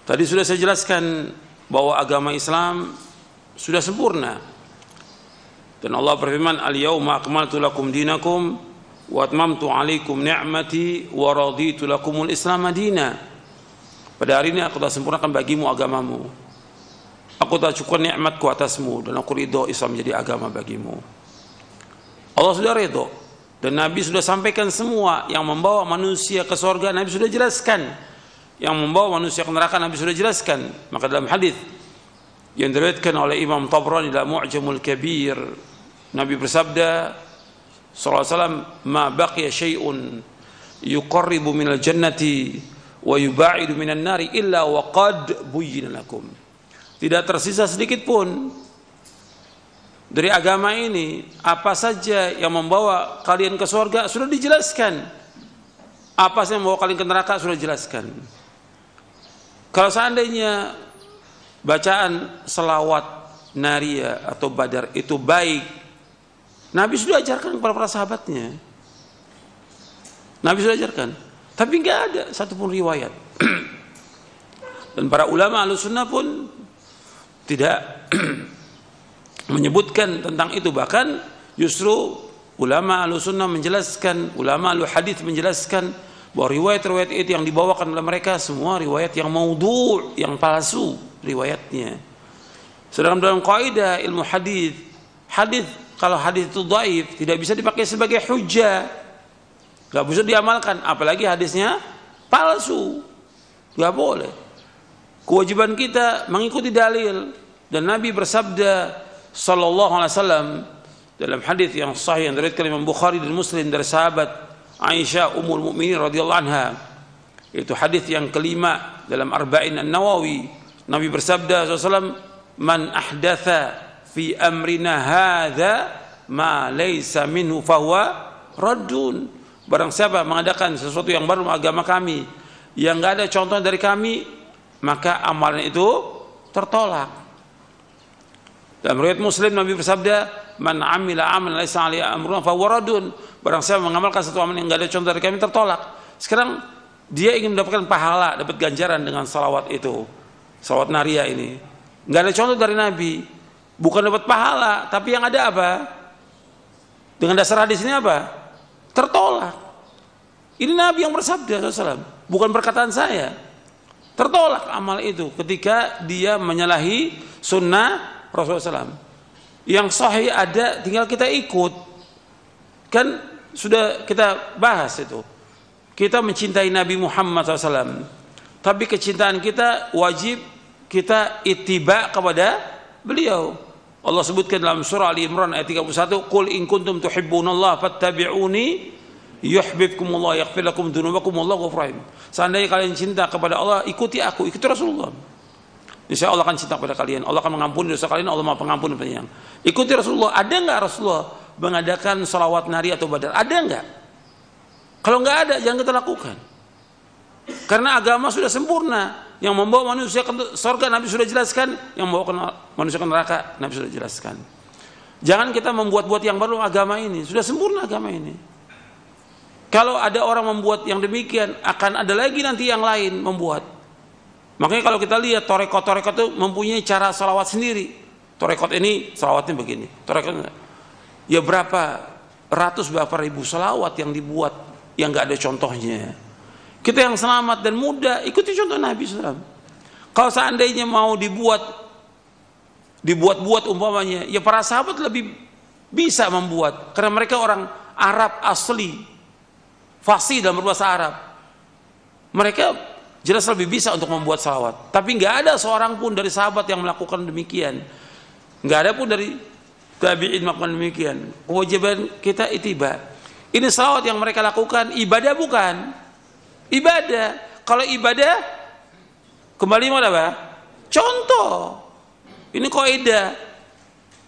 Tadi sudah saya jelaskan bahwa agama Islam sudah sempurna, dan Allah berfirman, al-yauma akmaltu lakum dinakum wa atmamtu alaikum ni'mati wa raditu lakumul Islam madina. Pada hari ini aku telah sempurnakan bagimu agamamu, aku telah cukupkan nikmatku atasmu, dan aku ridho Islam menjadi agama bagimu. Allah sudah ridho, dan Nabi sudah sampaikan semua yang membawa manusia ke surga. Nabi sudah jelaskan yang membawa manusia ke neraka. Nabi sudah jelaskan. Maka dalam hadis yang diriwayatkan oleh Imam Tabrani dalam Mu'jamul Kabir, Nabi bersabda sallallahu alaihi wasallam, ma baqiya syai'un yuqarribu minal jannati wa yuba'idu minan nari illa wa qad buyyina lakum. Tidak tersisa sedikit pun dari agama ini, apa saja yang membawa kalian ke surga sudah dijelaskan, apa saja yang membawa kalian ke neraka sudah dijelaskan. Kalau seandainya bacaan selawat Nariyah atau Badar itu baik, Nabi sudah ajarkan kepada para sahabatnya. Nabi sudah ajarkan, tapi nggak ada satupun riwayat. Dan para ulama Ahlussunnah pun tidak menyebutkan tentang itu. Bahkan justru ulama Ahlussunnah menjelaskan, ulama Ahluhadits menjelaskan bahwa riwayat-riwayat itu yang dibawakan oleh mereka semua riwayat yang maudhu', yang palsu riwayatnya. Sedangkan dalam kaidah ilmu hadis, kalau hadis itu dhaif tidak bisa dipakai sebagai hujjah, nggak bisa diamalkan, apalagi hadisnya palsu, nggak boleh. Kewajiban kita mengikuti dalil, dan Nabi bersabda sallallahu alaihi wasallam dalam hadis yang sahih yang diriwayatkan Imam Bukhari dan Muslim dari sahabat Aisyah ummul mukminin radhiyallahu anha, itu hadis yang kelima dalam Arba'in An-Nawawi. Nabi bersabda sallallahu alaihi wasallam, man ahdatha fi amrina hadza ma laysa minhu fahuwa raddun. Barang siapa mengadakan sesuatu yang baru agama kami yang enggak ada contoh dari kami, maka amalan itu tertolak. Dalam riwayat Muslim Nabi bersabda, man amila amalan laysa alaihi amruna fahuwa raddun. Barang siapa mengamalkan satu amalan yang enggak ada contoh dari kami, tertolak. Sekarang dia ingin mendapatkan pahala, dapat ganjaran dengan salawat itu, salawat Nariyah ini. Enggak ada contoh dari Nabi. Bukan dapat pahala, tapi yang ada apa? Dengan dasar hadis ini apa? Tertolak. Ini Nabi yang bersabda SAW, bukan perkataan saya. Tertolak amal itu ketika dia menyalahi sunnah Rasulullah SAW. Yang sahih ada, tinggal kita ikut. Kan sudah kita bahas itu. Kita mencintai Nabi Muhammad SAW, tapi kecintaan kita wajib kita ittiba kepada beliau. Allah sebutkan dalam surah Ali Imran ayat 31, "Qul in kuntum tuhibbunallaha fattabi'uni yuhibbukumullah yaghfir lakum dzunubakum wallahu ghafurur rahim." Seandainya kalian cinta kepada Allah, ikuti aku, ikuti Rasulullah. Insya Allah akan cinta kepada kalian. Allah akan mengampuni dosa kalian. Allah Maha Pengampun dan Penyayang. Ikuti Rasulullah. Ada nggak Rasulullah mengadakan salawat nari atau badar? Ada nggak? Kalau nggak ada, jangan kita lakukan. Karena agama sudah sempurna. Yang membawa manusia ke surga Nabi sudah jelaskan. Yang membawa manusia ke neraka Nabi sudah jelaskan. Jangan kita membuat-buat yang baru agama ini. Sudah sempurna agama ini. Kalau ada orang membuat yang demikian, akan ada lagi nanti yang lain membuat. Makanya kalau kita lihat torekot-torekot itu mempunyai cara salawat sendiri. Torekot ini salawatnya begini. Torekot ya berapa ratus berapa ribu salawat yang dibuat yang nggak ada contohnya. Kita yang selamat dan muda ikuti contoh Nabi SAW. Kalau seandainya mau dibuat-buat umpamanya, ya para sahabat lebih bisa membuat karena mereka orang Arab asli, fasih dalam berbahasa Arab. Mereka jelas lebih bisa untuk membuat salawat. Tapi nggak ada seorang pun dari sahabat yang melakukan demikian. Nggak ada pun dari tabi'in melakukan demikian. Kewajiban kita ittiba. Ini salawat yang mereka lakukan ibadah bukan? Ibadah. Kalau ibadah kembali mana Pak? Contoh. Ini kaidah.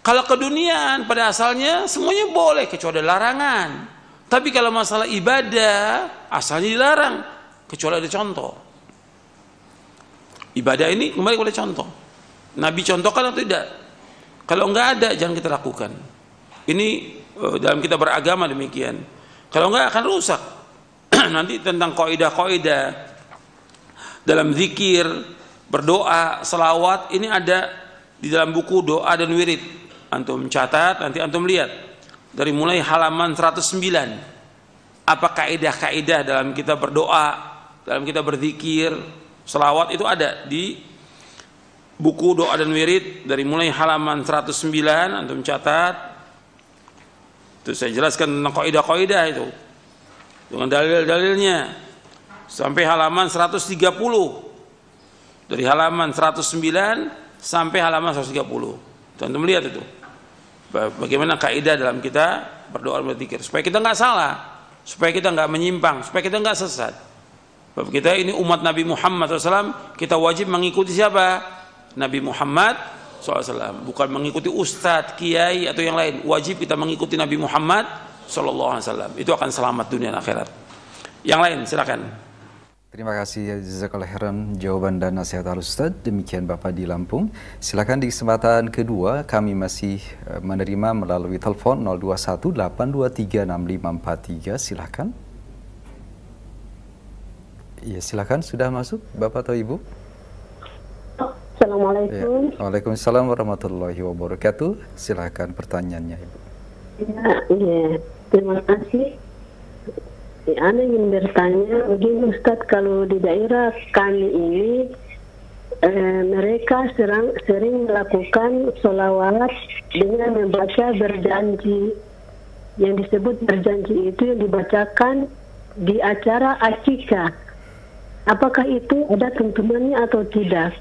Kalau keduniaan pada asalnya semuanya boleh kecuali ada larangan. Tapi kalau masalah ibadah asalnya dilarang kecuali ada contoh. Ibadah ini kembali kepada contoh. Nabi contohkan atau tidak? Kalau enggak ada jangan kita lakukan. Ini dalam kita beragama demikian. Kalau enggak akan rusak. Nanti tentang kaidah-kaidah dalam zikir, berdoa, selawat ini ada di dalam buku doa dan wirid. Antum catat, nanti antum lihat dari mulai halaman 109. Apa kaidah-kaidah dalam kita berdoa, dalam kita berzikir, selawat itu ada di buku doa dan wirid dari mulai halaman 109 antum catat. Itu saya jelaskan tentang kaidah-kaidah itu dengan dalil-dalilnya sampai halaman 130. Dari halaman 109 sampai halaman 130. Antum lihat itu. Bagaimana kaidah dalam kita berdoa dan berzikir supaya kita nggak salah, supaya kita nggak menyimpang, supaya kita nggak sesat. Sebab kita ini umat Nabi Muhammad SAW, kita wajib mengikuti siapa? Nabi Muhammad SAW, bukan mengikuti ustadz, kiai atau yang lain. Wajib kita mengikuti Nabi Muhammad SAW. Itu akan selamat dunia dan akhirat. Yang lain silakan. Terima kasih jazakallahu khairan jawaban dan nasihat Al-Ustaz. Demikian Bapak di Lampung. Silakan di kesempatan kedua kami masih menerima melalui telepon 0218236543. Silakan. Iya, silakan sudah masuk Bapak atau Ibu? Assalamualaikum. Ya. Waalaikumsalam warahmatullahi wabarakatuh. Silakan pertanyaannya Ibu. Ya, terima kasih. Ana ingin bertanya, begini Ustadz, kalau di daerah kami ini mereka sering melakukan sholawat dengan membaca berjanji. Yang disebut berjanji itu yang dibacakan di acara akikah. Apakah itu ada tuntunannya atau tidak?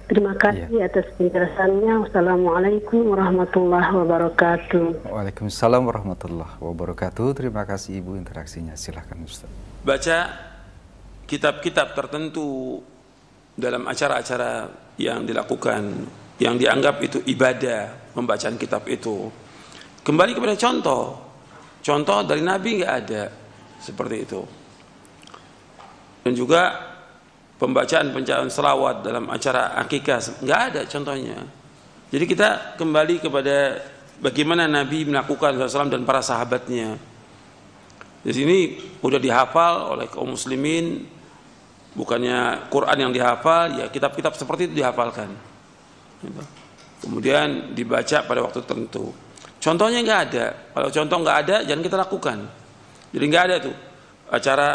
Terima kasih atas penjelasannya. Wassalamualaikum warahmatullahi wabarakatuh. Waalaikumsalam warahmatullahi wabarakatuh. Terima kasih Ibu interaksinya. Silahkan Ustaz. Baca kitab-kitab tertentu dalam acara-acara yang dilakukan, yang dianggap itu ibadah, pembacaan kitab itu. Kembali kepada contoh. Contoh dari Nabi nggak ada seperti itu. Dan juga pembacaan selawat dalam acara akikah nggak ada contohnya. Jadi kita kembali kepada bagaimana Nabi melakukan SAW dan para sahabatnya. Di sini udah dihafal oleh kaum muslimin, bukannya Quran yang dihafal, ya kitab-kitab seperti itu dihafalkan. Kemudian dibaca pada waktu tertentu. Contohnya nggak ada. Kalau contoh nggak ada, jangan kita lakukan. Jadi nggak ada tuh acara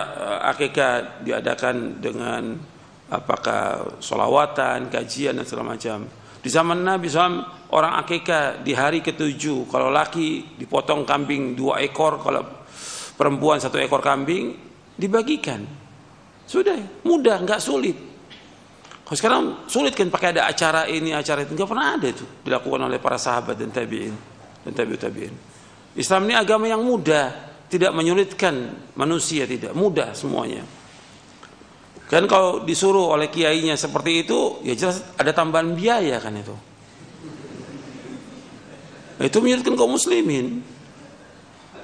akikah diadakan dengan apakah sholawatan, kajian dan segala macam. Di zaman Nabi SAW orang akikah di hari ke-7, kalau laki dipotong kambing 2 ekor, kalau perempuan 1 ekor kambing dibagikan. Sudah, mudah, nggak sulit. Kalau sekarang sulit kan pakai ada acara ini, acara itu. Nggak pernah ada itu dilakukan oleh para sahabat dan tabi'in dan tabi'ut tabi'in. Islam ini agama yang mudah, tidak menyulitkan manusia, tidak, mudah semuanya. Kan kalau disuruh oleh kiainya seperti itu, ya jelas ada tambahan biaya kan itu. Itu menyulitkan kaum muslimin.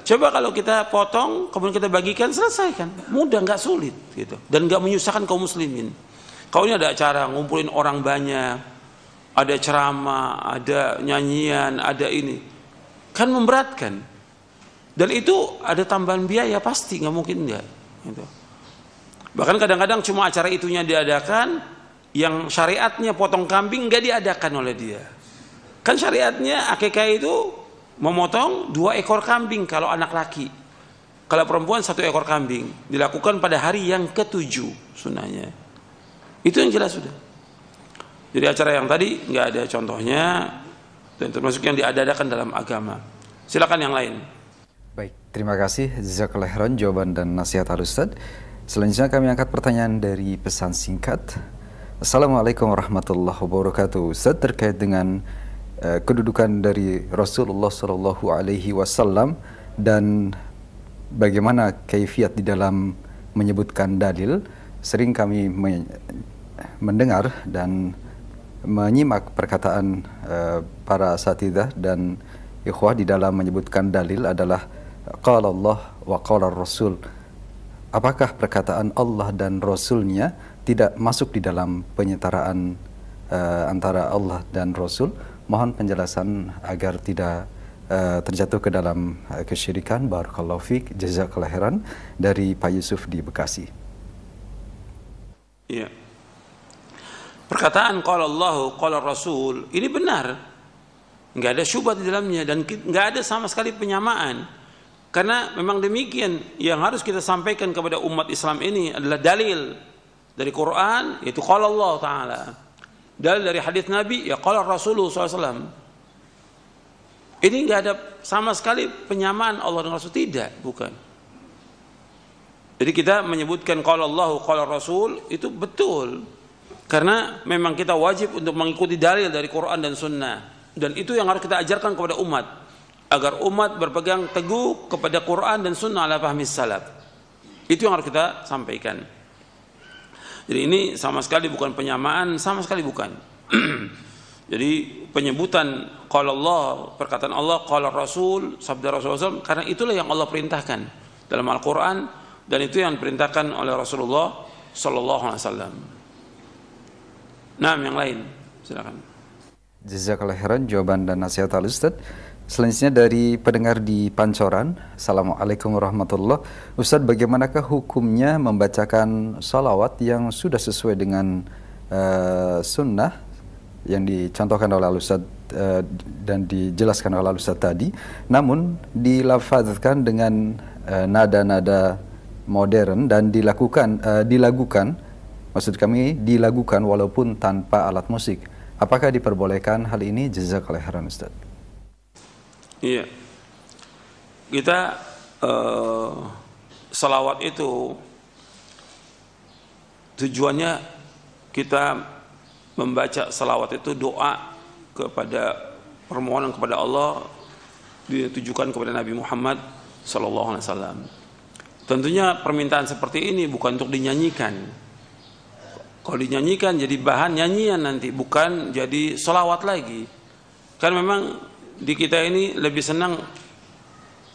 Coba kalau kita potong, kemudian kita bagikan, selesai kan. Mudah, nggak sulit gitu. Dan nggak menyusahkan kaum muslimin. Kalau ini ada acara ngumpulin orang banyak, ada ceramah, ada nyanyian, ada ini, kan memberatkan. Dan itu ada tambahan biaya pasti, nggak mungkin enggak. Gitu. Bahkan kadang-kadang cuma acara itunya diadakan, yang syariatnya potong kambing nggak diadakan oleh dia. Kan syariatnya akikah itu memotong 2 ekor kambing kalau anak laki. Kalau perempuan 1 ekor kambing. Dilakukan pada hari yang ke-7 sunahnya. Itu yang jelas sudah. Jadi acara yang tadi nggak ada contohnya dan termasuk yang diadakan dalam agama. Silakan yang lain. Baik, terima kasih jazakallahu khairan jawaban dan nasihat Al-Ustaz. Selanjutnya kami angkat pertanyaan dari pesan singkat. Assalamualaikum warahmatullahi wabarakatuh. Ustaz, terkait dengan kedudukan dari Rasulullah Shallallahu Alaihi Wasallam dan bagaimana kaifiat di dalam menyebutkan dalil, sering kami mendengar dan menyimak perkataan para asatidzah dan ikhwah di dalam menyebutkan dalil adalah qala Allah wa qala Rasul. Apakah perkataan Allah dan Rasulnya tidak masuk di dalam penyetaraan antara Allah dan Rasul? Mohon penjelasan agar tidak terjatuh ke dalam kesyirikan. Barakallahu fiik, jazakallahu khairan, dari Pak Yusuf di Bekasi. Iya. Perkataan qala Allah, qala Rasul ini benar. Enggak ada syubhat di dalamnya dan enggak ada sama sekali penyamaan. Karena memang demikian yang harus kita sampaikan kepada umat Islam ini adalah dalil dari Quran, yaitu qala Allah Ta'ala. Dalil dari hadis Nabi, ya qala Rasulullah SAW. Ini enggak ada sama sekali penyamaan Allah dan Rasul, tidak, bukan. Jadi kita menyebutkan qala Allah, qala Rasul itu betul. Karena memang kita wajib untuk mengikuti dalil dari Quran dan Sunnah. Dan itu yang harus kita ajarkan kepada umat. Agar umat berpegang teguh kepada Quran dan Sunnah ala fahmi salaf. Itu yang harus kita sampaikan. Jadi ini sama sekali bukan penyamaan, sama sekali bukan. Jadi penyebutan qala Allah, perkataan Allah, qala Rasul, sabda Rasulullah SAW, karena itulah yang Allah perintahkan dalam Al-Quran dan itu yang diperintahkan oleh Rasulullah SAW. Nah, yang lain, silakan. Jazakallahu khairan jawaban dan nasihat Al-Ustaz. Selanjutnya dari pendengar di Pancoran. Assalamualaikum warahmatullahi wabarakatuh. Ustaz, bagaimanakah hukumnya membacakan salawat yang sudah sesuai dengan sunnah yang dicontohkan oleh Al-Ustaz dan dijelaskan oleh Al-Ustaz tadi, namun dilafazkan dengan nada-nada modern dan dilakukan maksud kami dilakukan walaupun tanpa alat musik. Apakah diperbolehkan hal ini? Jazakallahu khairan Ustaz. Iya, kita salawat itu tujuannya kita membaca salawat itu doa kepada permohonan kepada Allah ditujukan kepada Nabi Muhammad SAW. Tentunya permintaan seperti ini bukan untuk dinyanyikan. Kalau dinyanyikan jadi bahan nyanyian nanti, bukan jadi salawat lagi. Kan memang di kita ini lebih senang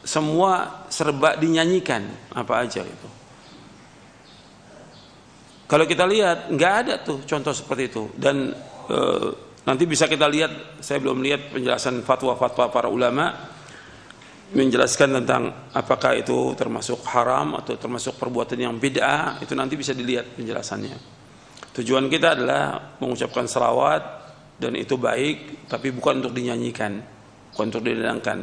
semua serba dinyanyikan apa aja itu. Kalau kita lihat nggak ada tuh contoh seperti itu dan nanti bisa kita lihat. Saya belum lihat penjelasan fatwa-fatwa para ulama menjelaskan tentang apakah itu termasuk haram atau termasuk perbuatan yang bid'ah. Itu nanti bisa dilihat penjelasannya. Tujuan kita adalah mengucapkan salawat dan itu baik, tapi bukan untuk dinyanyikan, bukan untuk didendangkan.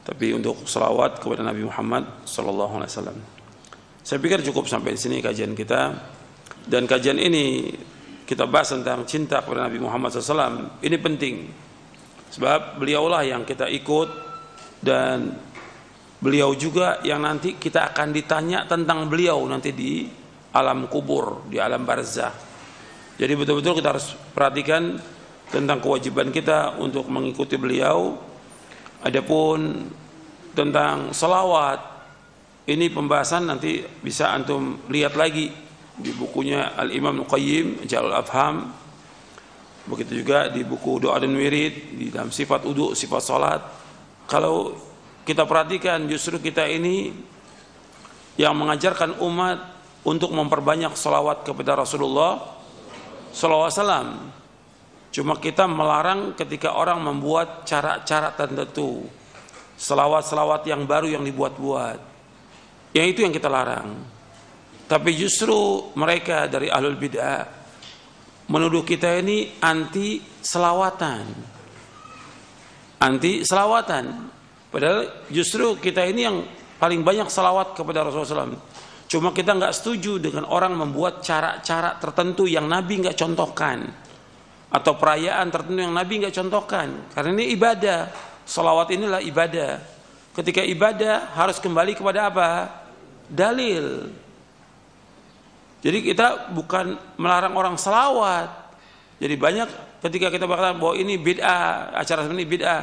tapi untuk selawat kepada Nabi Muhammad sallallahu alaihi wasallam. Saya pikir cukup sampai di sini kajian kita, dan kajian ini kita bahas tentang cinta kepada Nabi Muhammad SAW. Ini penting sebab beliaulah yang kita ikut, dan beliau juga yang nanti kita akan ditanya tentang beliau nanti di alam kubur, di alam barzah. Jadi betul-betul kita harus perhatikan tentang kewajiban kita untuk mengikuti beliau. Adapun tentang selawat, ini pembahasan nanti bisa antum lihat lagi di bukunya Al-Imam Al-Qayyim Jalul Afham, begitu juga di buku Doa dan Wirid di dalam sifat wudu, sifat salat. Kalau kita perhatikan, justru kita ini yang mengajarkan umat untuk memperbanyak selawat kepada Rasulullah sallallahu alaihi wasallam. Cuma kita melarang ketika orang membuat cara-cara tertentu, selawat-selawat yang baru yang dibuat-buat, yang itu yang kita larang. Tapi justru mereka dari ahlul bid'ah menuduh kita ini anti selawatan. Padahal justru kita ini yang paling banyak selawat kepada Rasulullah SAW. Cuma kita nggak setuju dengan orang membuat cara-cara tertentu yang Nabi nggak contohkan, atau perayaan tertentu yang Nabi nggak contohkan. Karena ini ibadah, selawat inilah ibadah. Ketika ibadah harus kembali kepada apa? Dalil. Jadi kita bukan melarang orang selawat. Jadi banyak ketika kita berkata bahwa ini bid'ah, acara seperti ini bid'ah,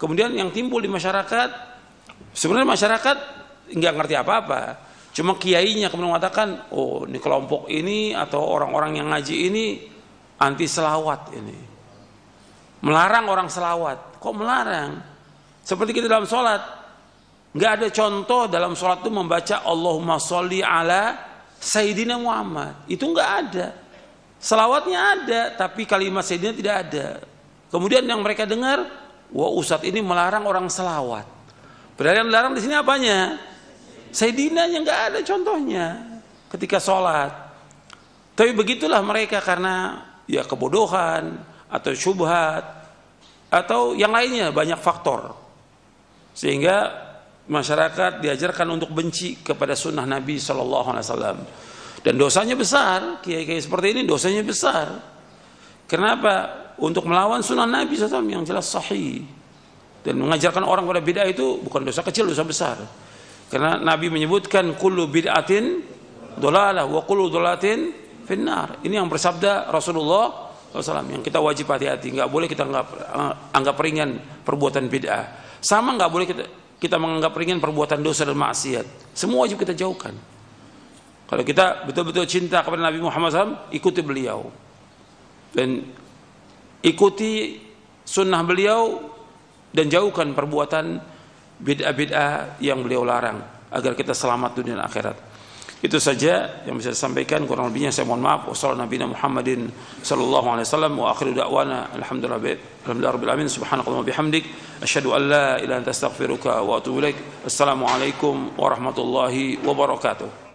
kemudian yang timbul di masyarakat, sebenarnya masyarakat nggak ngerti apa-apa. Cuma kiainya kemudian mengatakan, oh ini kelompok ini atau orang-orang yang ngaji ini anti selawat ini. Melarang orang selawat. Kok melarang? Seperti kita dalam sholat, nggak ada contoh dalam sholat itu membaca Allahumma sholli ala Sayyidina Muhammad. Itu nggak ada. Selawatnya ada, tapi kalimat Sayyidina tidak ada. Kemudian yang mereka dengar, wah Ustadz ini melarang orang selawat. Padahal yang dilarang di sini apanya? Sayyidinanya nggak ada contohnya ketika sholat. Tapi begitulah mereka karena ya kebodohan atau syubhat atau yang lainnya, banyak faktor, sehingga masyarakat diajarkan untuk benci kepada sunnah Nabi SAW. Dan dosanya besar, kiai-kiai seperti ini dosanya besar. Kenapa? Untuk melawan sunnah Nabi SAW yang jelas sahih. Dan mengajarkan orang pada bid'ah itu bukan dosa kecil, dosa besar. Karena Nabi menyebutkan kullu bid'atin dolalah wa kullu dolatin finnar. Ini yang bersabda Rasulullah SAW, yang kita wajib hati-hati. Nggak boleh kita anggap ringan perbuatan bid'ah. Sama nggak boleh kita menganggap ringan perbuatan dosa dan maksiat. Semua wajib kita jauhkan. Kalau kita betul-betul cinta kepada Nabi Muhammad SAW, ikuti beliau dan ikuti sunnah beliau, dan jauhkan perbuatan bid'ah-bid'ah yang beliau larang, agar kita selamat dunia dan akhirat. Itu saja yang bisa saya sampaikan, kurang lebihnya saya mohon maaf. Wassalamualaikum Muhammadin sallallahu alaihi wasallam wa akhiru da'wana alhamdulillahirabbil alamin. Subhanakallahumma bihamdik asyhadu an la ilaha illa anta astaghfiruka wa atubu ilaik. Assalamualaikum warahmatullahi wabarakatuh.